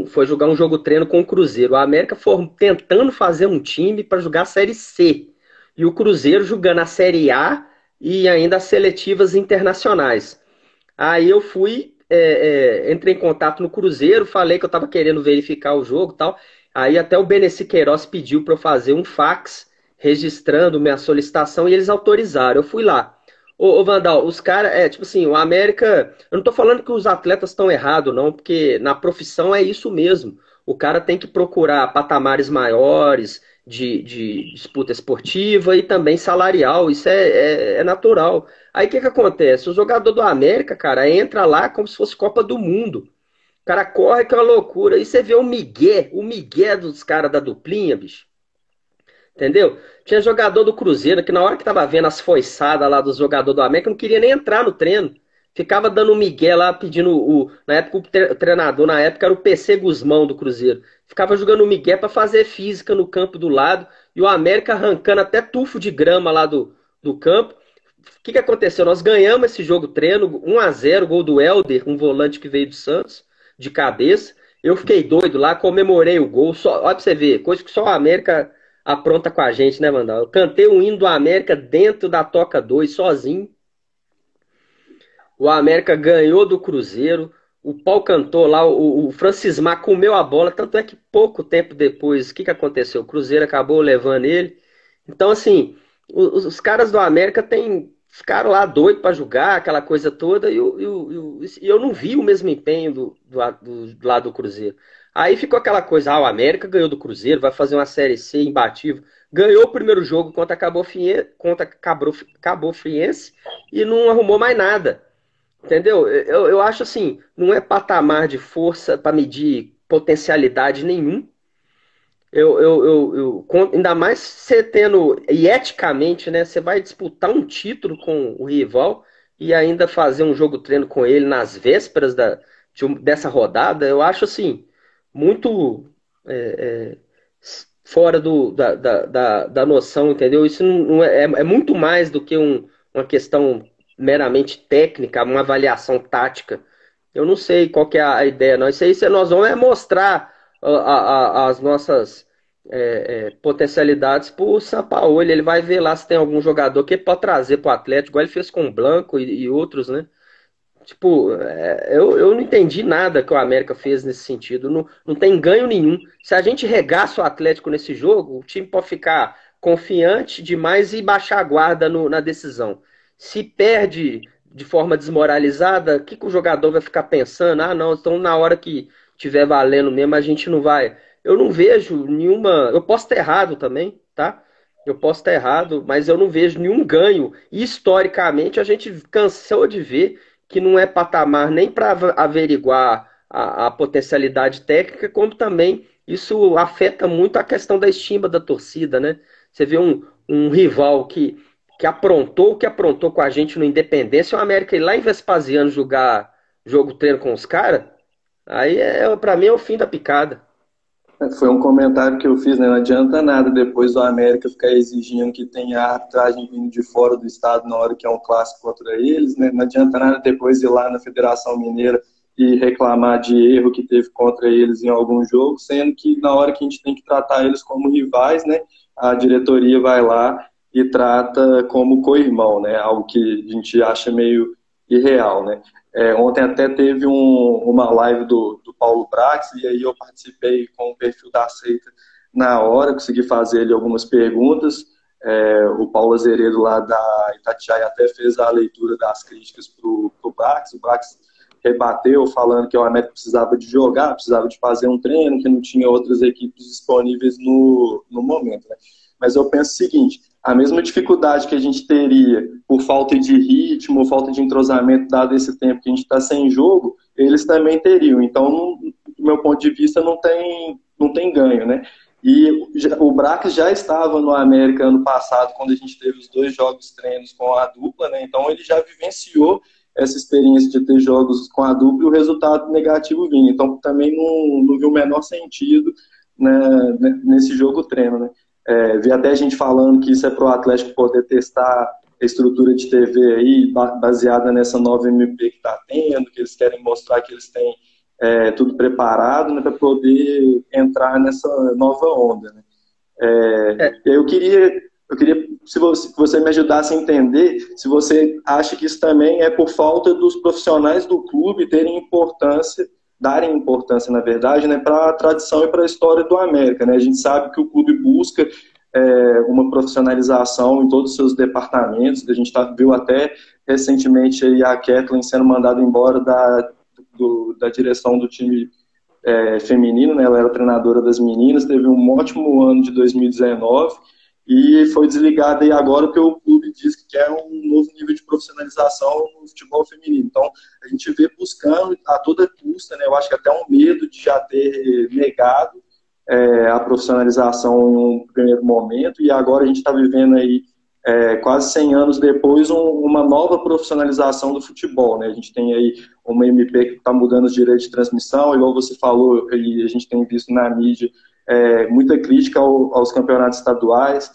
foi jogar um jogo treino com o Cruzeiro. O América foi tentando fazer um time para jogar a Série C. E o Cruzeiro jogando a Série A e ainda as seletivas internacionais. Aí eu fui, entrei em contato no Cruzeiro, falei que eu estava querendo verificar o jogo e tal. Aí até o Beneci Queiroz pediu para eu fazer um fax registrando minha solicitação e eles autorizaram. Eu fui lá. Ô Vandal, os caras, tipo assim, o América. Eu não tô falando que os atletas estão errados, não, porque na profissão é isso mesmo. O cara tem que procurar patamares maiores de disputa esportiva e também salarial. Isso é natural. Aí o que acontece? O jogador do América, cara, entra lá como se fosse Copa do Mundo. O cara corre que é uma loucura. Aí você vê o migué dos caras da duplinha, bicho. Entendeu? Tinha jogador do Cruzeiro que na hora que tava vendo as foiçadas lá dos jogadores do América não queria nem entrar no treino. Ficava dando um migué lá, pedindo na época o treinador, na época era o PC Guzmão do Cruzeiro. Ficava jogando o migué para fazer física no campo do lado e o América arrancando até tufo de grama lá do campo. O que aconteceu? Nós ganhamos esse jogo treino, 1-0, gol do Helder, um volante que veio do Santos, de cabeça. Eu fiquei doido lá, comemorei o gol. Olha pra você ver, coisa que só o América apronta com a gente, né, Vandal? Eu cantei o hino do América dentro da Toca 2, sozinho. O América ganhou do Cruzeiro. O pau cantou lá, o Francismar comeu a bola. Tanto é que pouco tempo depois, o que aconteceu? O Cruzeiro acabou levando ele. Então, assim, os caras do América ficaram lá doidos para jogar, aquela coisa toda, e eu não vi o mesmo empenho do lado do Cruzeiro. Aí ficou aquela coisa, o América ganhou do Cruzeiro, vai fazer uma Série C imbatível. Ganhou o primeiro jogo contra Cabo Friense e não arrumou mais nada. Entendeu? Eu acho assim, não é patamar de força para medir potencialidade nenhum. Ainda mais você tendo, e eticamente, né? Você vai disputar um título com o rival e ainda fazer um jogo treino com ele nas vésperas dessa rodada, eu acho assim, muito fora da noção, entendeu? Isso não é muito mais do que uma questão meramente técnica, uma avaliação tática. Eu não sei qual que é a ideia, não. Isso aí nós vamos mostrar as nossas potencialidades para o Sampaoli. Ele vai ver lá se tem algum jogador que ele pode trazer para o Atlético, igual ele fez com o Blanco e outros, né? Tipo, eu não entendi nada que o América fez nesse sentido. Não, não tem ganho nenhum. Se a gente regaça o Atlético nesse jogo, o time pode ficar confiante demais e baixar a guarda na decisão. Se perde de forma desmoralizada, o que, que o jogador vai ficar pensando? Ah, não, então na hora que tiver valendo mesmo, a gente não vai. Eu não vejo nenhuma. Eu posso estar errado também, tá? Eu posso estar errado, mas eu não vejo nenhum ganho. E historicamente a gente cansou de ver que não é patamar nem para averiguar a potencialidade técnica, como também isso afeta muito a questão da estima da torcida, né? Você vê um rival que aprontou o que aprontou com a gente no Independência, o América ir lá em Vespasiano jogar jogo treino com os caras, aí para mim é o fim da picada. Foi um comentário que eu fiz, né? Não adianta nada depois do América ficar exigindo que tenha arbitragem vindo de fora do estado na hora que é um clássico contra eles, né? Não adianta nada depois ir lá na Federação Mineira e reclamar de erro que teve contra eles em algum jogo, sendo que na hora que a gente tem que tratar eles como rivais, né? A diretoria vai lá e trata como co-irmão, né? Algo que a gente acha meio irreal, né? Ontem até teve uma live do Paulo Brax, e aí eu participei com o perfil da Seita na hora, consegui fazer ele algumas perguntas. O Paulo Azeredo lá da Itatiaia até fez a leitura das críticas para o Brax. O Brax rebateu falando que o América precisava de jogar, precisava de fazer um treino, que não tinha outras equipes disponíveis no momento, né? Mas eu penso o seguinte: a mesma dificuldade que a gente teria por falta de ritmo, ou falta de entrosamento, dado esse tempo que a gente está sem jogo, eles também teriam. Então, do meu ponto de vista, não tem ganho, né? E o Brax já estava no América ano passado, quando a gente teve os 2 jogos treinos com a dupla, né? Então ele já vivenciou essa experiência de ter jogos com a dupla e o resultado negativo vinha. Então também não viu o menor sentido, né, nesse jogo treino, né? Vi até gente falando que isso é para o Atlético poder testar a estrutura de TV aí, baseada nessa nova MP que está tendo, que eles querem mostrar que eles têm tudo preparado, né, para poder entrar nessa nova onda, né? Eu queria se você me ajudasse a entender se você acha que isso também é por falta dos profissionais do clube darem importância, na verdade, né, para a tradição e para a história do América, né? A gente sabe que o clube busca uma profissionalização em todos os seus departamentos. A gente viu até recentemente aí a Kathleen sendo mandada embora da direção do time feminino, né? Ela era treinadora das meninas, teve um ótimo ano de 2019 e foi desligada aí agora porque o clube diz que quer um novo nível de profissionalização no futebol feminino. Então, a gente vê buscando a toda custa, né? Eu acho que até um medo de já ter negado a profissionalização em um primeiro momento, e agora a gente está vivendo aí, quase 100 anos depois, uma nova profissionalização do futebol, né? A gente tem aí uma MP que está mudando os direitos de transmissão, igual você falou, e a gente tem visto na mídia, muita crítica aos campeonatos estaduais.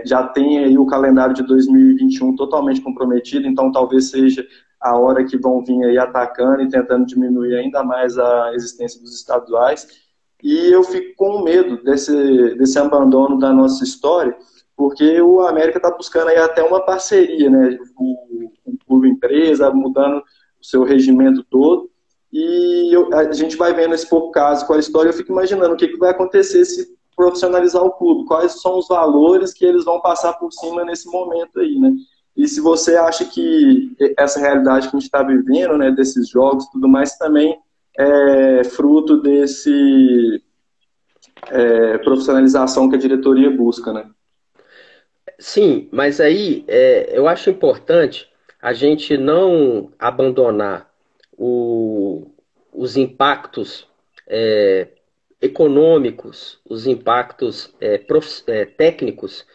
Já tem aí o calendário de 2021 totalmente comprometido, então talvez seja a hora que vão vir aí atacando e tentando diminuir ainda mais a existência dos estaduais. E eu fico com medo desse abandono da nossa história, porque o América está buscando aí até uma parceria, né? O clube empresa, mudando o seu regimento todo. E a gente vai vendo esse pouco caso com a história, eu fico imaginando o que vai acontecer se profissionalizar o clube, quais são os valores que eles vão passar por cima nesse momento aí, né? E se você acha que essa realidade que a gente está vivendo, né, desses jogos e tudo mais, também é fruto desse profissionalização que a diretoria busca, né? Sim, mas aí eu acho importante a gente não abandonar os impactos é, econômicos, os impactos técnicos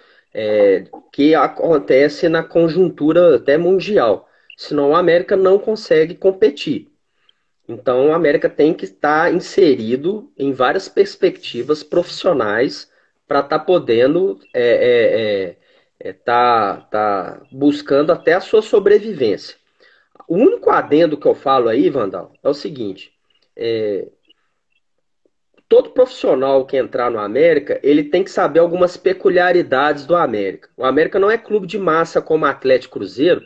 que acontecem na conjuntura até mundial. Senão a América não consegue competir. Então, a América tem que estar inserido em várias perspectivas profissionais para estar podendo tá buscando até a sua sobrevivência. O único adendo que eu falo aí, Vandal, é o seguinte: é, todo profissional que entrar no América, ele tem que saber algumas peculiaridades do América. O América não é clube de massa como Atlético Cruzeiro,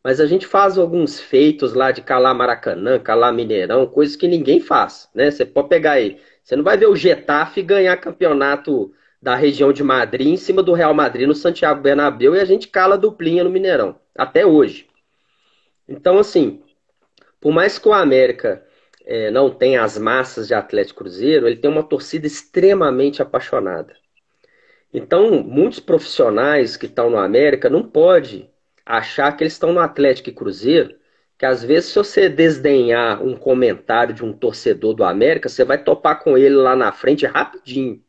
mas a gente faz alguns feitos lá de calar Maracanã, calar Mineirão, coisas que ninguém faz, né? Você pode pegar aí. Você não vai ver o Getafe ganhar campeonato da região de Madrid em cima do Real Madrid no Santiago Bernabéu e a gente cala duplinha no Mineirão, até hoje. Então, assim, por mais que o América não tenha as massas de Atlético Cruzeiro, ele tem uma torcida extremamente apaixonada. Então, muitos profissionais que estão no América não pode achar que eles estão no Atlético e Cruzeiro, que às vezes se você desdenhar um comentário de um torcedor do América, você vai topar com ele lá na frente rapidinho.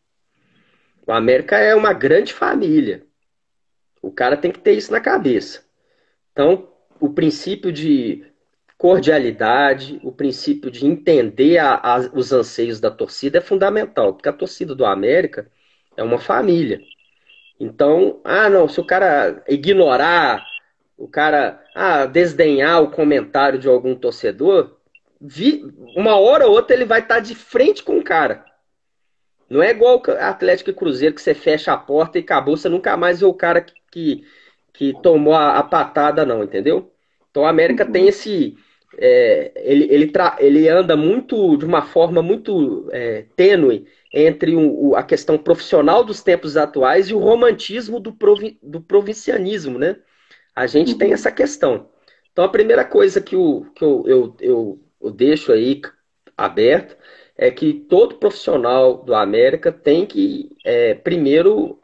O América é uma grande família. O cara tem que ter isso na cabeça. Então, o princípio de cordialidade, o princípio de entender os anseios da torcida é fundamental, porque a torcida do América é uma família. Então, não, se o cara ignorar, o cara desdenhar o comentário de algum torcedor, uma hora ou outra ele vai estar de frente com o cara. Não é igual Atlético e Cruzeiro que você fecha a porta e acabou, você nunca mais vê o cara que tomou a patada, não, entendeu? Então a América tem Uhum. esse. Ele anda muito de uma forma muito tênue entre a questão profissional dos tempos atuais e o romantismo do provincianismo, né? A gente tem essa Uhum. questão. Então a primeira coisa que eu deixo aí aberto é que todo profissional do América tem que primeiro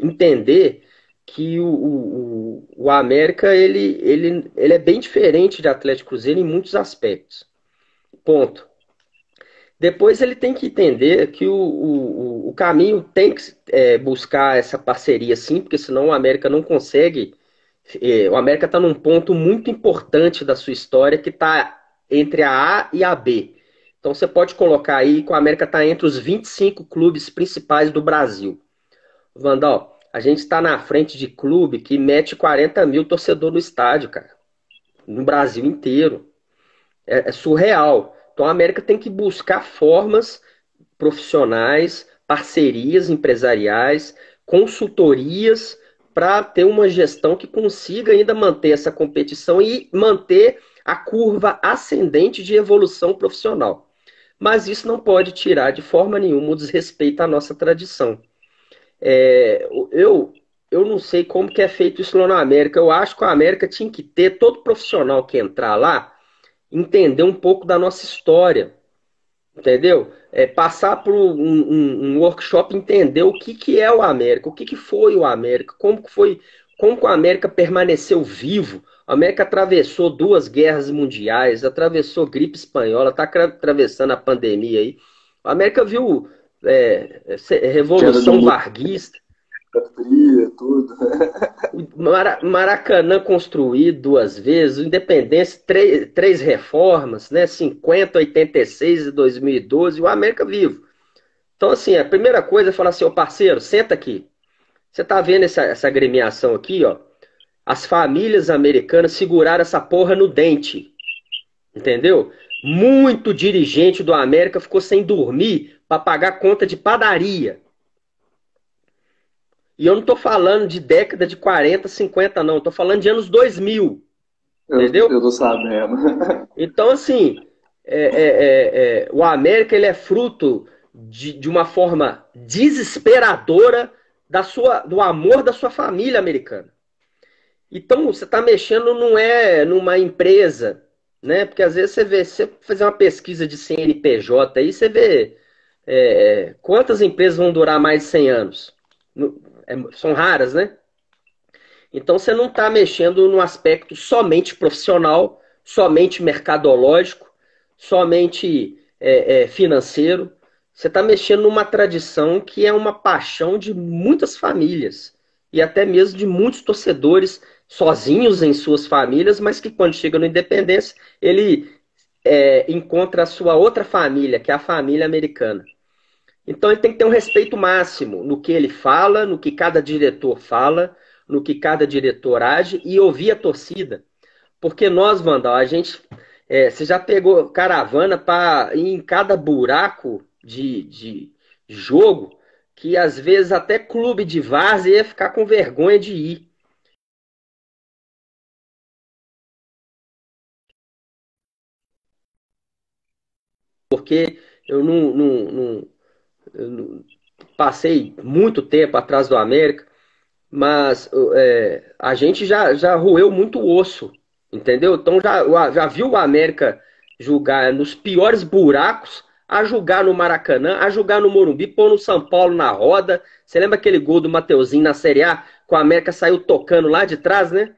entender que o América ele é bem diferente de Atlético Cruzeiro em muitos aspectos. Ponto. Depois ele tem que entender que o caminho tem que buscar essa parceria sim, porque senão o América não consegue. O América está num ponto muito importante da sua história que está entre a A e a B. Então você pode colocar aí que o América está entre os 25 clubes principais do Brasil. Vandal, a gente está na frente de clube que mete 40 mil torcedores no estádio, cara. No Brasil inteiro. É surreal. Então a América tem que buscar formas profissionais, parcerias empresariais, consultorias para ter uma gestão que consiga ainda manter essa competição e manter a curva ascendente de evolução profissional. Mas isso não pode tirar de forma nenhuma o desrespeito à nossa tradição. É, eu não sei como que é feito isso lá na América. Eu acho que a América tinha que ter todo profissional que entrar lá entender um pouco da nossa história, entendeu? Passar por um workshop, entender o que é o América, o que foi o América, como que foi, como que o América permaneceu vivo. O América atravessou duas guerras mundiais, atravessou gripe espanhola, está atravessando a pandemia aí. O América viu Queda do Revolução mundo Varguista, fria, tudo. o Maracanã construído duas vezes, o Independência, três reformas, né? 50, 86 e 2012, o América vivo. Então, assim, a primeira coisa é falar assim, ô parceiro, senta aqui. Você tá vendo essa agremiação aqui, ó? As famílias americanas seguraram essa porra no dente, entendeu? Muito dirigente do América ficou sem dormir para pagar conta de padaria. E eu não tô falando de década de 40, 50, não. Eu tô falando de anos 2000, Eu entendeu? tô sabendo. Então, assim, o América ele é fruto de uma forma desesperadora do amor da sua família americana. Então, você está mexendo não é numa empresa, né? Porque às vezes você vê, se você fazer uma pesquisa de CNPJ aí, você vê quantas empresas vão durar mais de 100 anos. São raras, né? Então você não está mexendo no aspecto somente profissional, somente mercadológico, somente financeiro. Você está mexendo numa tradição que é uma paixão de muitas famílias e até mesmo de muitos torcedores sozinhos em suas famílias, mas que quando chega no Independência, ele encontra a sua outra família, que é a família americana. Então ele tem que ter um respeito máximo no que ele fala, no que cada diretor fala, no que cada diretor age e ouvir a torcida. Porque nós, Vandal, a gente. Você já pegou caravana para ir em cada buraco de jogo que às vezes até clube de várzea ia ficar com vergonha de ir. Porque eu não passei muito tempo atrás do América. Mas a gente já roeu muito osso Entendeu? Então já viu o América jogar nos piores buracos, a jogar no Maracanã, a jogar no Morumbi, pôr no São Paulo na roda. Você lembra aquele gol do Mateuzinho na Série A, que o América saiu tocando lá de trás, né?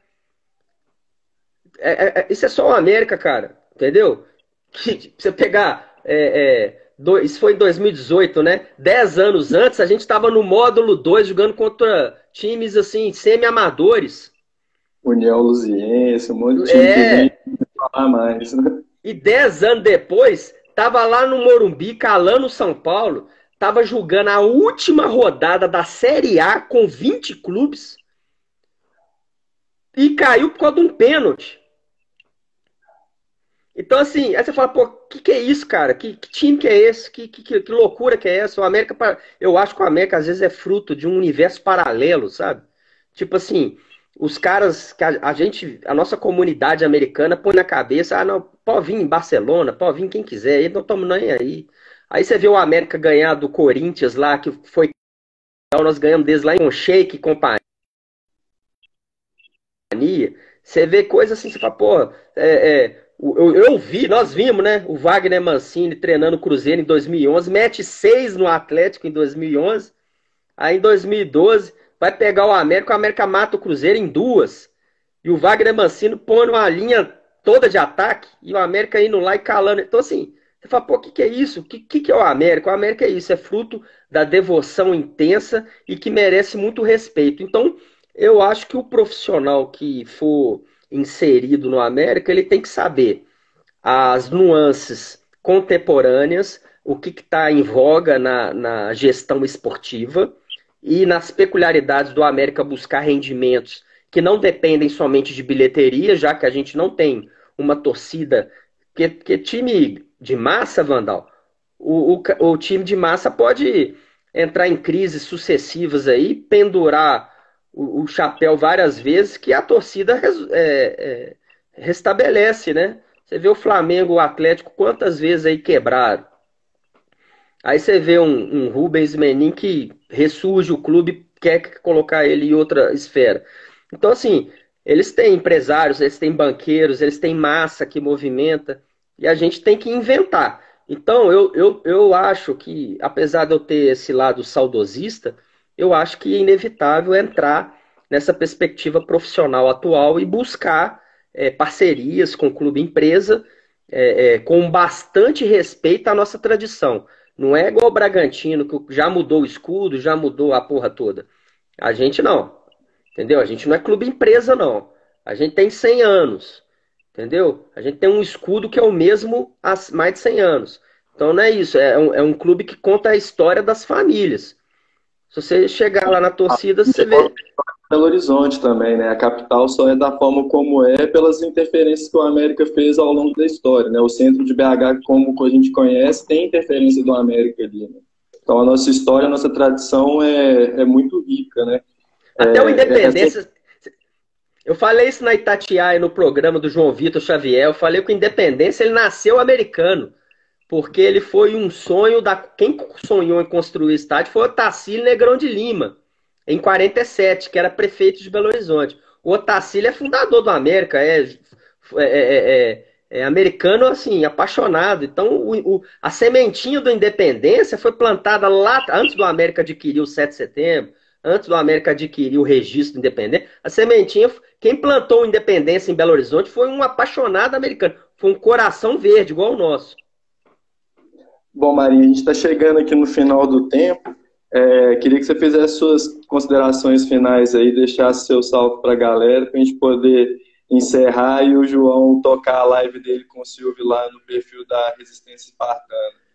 Isso é só o América, cara. Entendeu? Que, você pegar. Isso foi em 2018, né? 10 anos antes, a gente estava no módulo 2 jogando contra times assim, semi-amadores. União Luziense, um monte de time que nem É, falar mais, né? e 10 anos depois, tava lá no Morumbi, calando o São Paulo, tava jogando a última rodada da Série A com 20 clubes e caiu por causa de um pênalti. Então, assim, aí você fala, pô, que é isso, cara? Que time que é esse? Que loucura que é essa? O América, eu acho que o América às vezes é fruto de um universo paralelo, sabe? Tipo assim, os caras, que a nossa comunidade americana põe na cabeça, ah, não, pode vir em Barcelona, pode vir quem quiser, aí não estamos nem aí. Aí você vê o América ganhar do Corinthians lá, que foi, nós ganhamos deles lá em Shake e companhia. Você vê coisas assim, você fala, pô, nós vimos, né, o Wagner Mancini treinando o Cruzeiro em 2011, mete 6 no Atlético em 2011, aí em 2012 vai pegar o América mata o Cruzeiro em duas, e o Wagner Mancini põe uma linha toda de ataque, e o América indo lá e calando. Então, assim, você fala, pô, o que é isso? O que é o América? O América é isso, é fruto da devoção intensa e que merece muito respeito. Então, eu acho que o profissional que for inserido no América, ele tem que saber as nuances contemporâneas, o que está em voga na gestão esportiva e nas peculiaridades do América buscar rendimentos que não dependem somente de bilheteria, já que a gente não tem uma torcida, que time de massa, Vandal, o time de massa pode entrar em crises sucessivas aí, pendurar o chapéu várias vezes, que a torcida restabelece, né? Você vê o Flamengo, o Atlético, quantas vezes aí quebraram. Aí você vê um Rubens Menin que ressurge o clube, quer colocar ele em outra esfera. Então, assim, eles têm empresários, eles têm banqueiros, eles têm massa que movimenta, e a gente tem que inventar. Então, eu acho que, apesar de eu ter esse lado saudosista, eu acho que é inevitável entrar nessa perspectiva profissional atual e buscar parcerias com o clube empresa, com bastante respeito à nossa tradição. Não é igual o Bragantino, que já mudou o escudo, já mudou a porra toda. A gente não, entendeu? A gente não é clube empresa, não. A gente tem 100 anos, entendeu? A gente tem um escudo que é o mesmo há mais de 100 anos. Então não é isso, é um clube que conta a história das famílias. Se você chegar lá na torcida, você vê. Belo Horizonte também, né? A capital só é da forma como é pelas interferências que o América fez ao longo da história, né? O centro de BH, como a gente conhece, tem interferência do América ali, né? Então a nossa história, a nossa tradição é muito rica, né? Até o Independência. Eu falei isso na Itatiaia, no programa do João Vitor Xavier. Eu falei que o Independência ele nasceu americano. Porque ele foi um sonho da. Quem sonhou em construir o estádio foi o Otacílio Negrão de Lima, em 47, que era prefeito de Belo Horizonte. O Otacílio é fundador do América, é americano, assim, apaixonado. Então, a sementinha da independência foi plantada lá, antes do América adquirir o 7 de setembro, antes do América adquirir o registro de independência. A sementinha, quem plantou a independência em Belo Horizonte foi um apaixonado americano. Foi um coração verde, igual o nosso. Bom, Marinha, a gente está chegando aqui no final do tempo. Queria que você fizesse suas considerações finais aí, deixasse seu salve para a galera, para a gente poder encerrar e o João tocar a live dele com o Silvio lá no perfil da Resistência Espartana.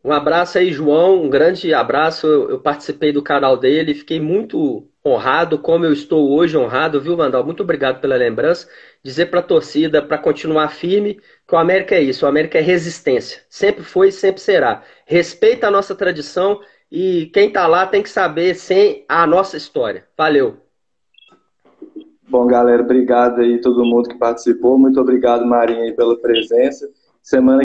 Um abraço aí, João. Um grande abraço. Eu participei do canal dele, fiquei muito honrado, como eu estou hoje honrado, viu, Vandal? Muito obrigado pela lembrança. Dizer para a torcida, para continuar firme, que o América é isso, o América é resistência. Sempre foi e sempre será. Respeita a nossa tradição e quem está lá tem que saber sem a nossa história. Valeu. Bom, galera, obrigado aí todo mundo que participou. Muito obrigado, Marinha, aí pela presença. Semana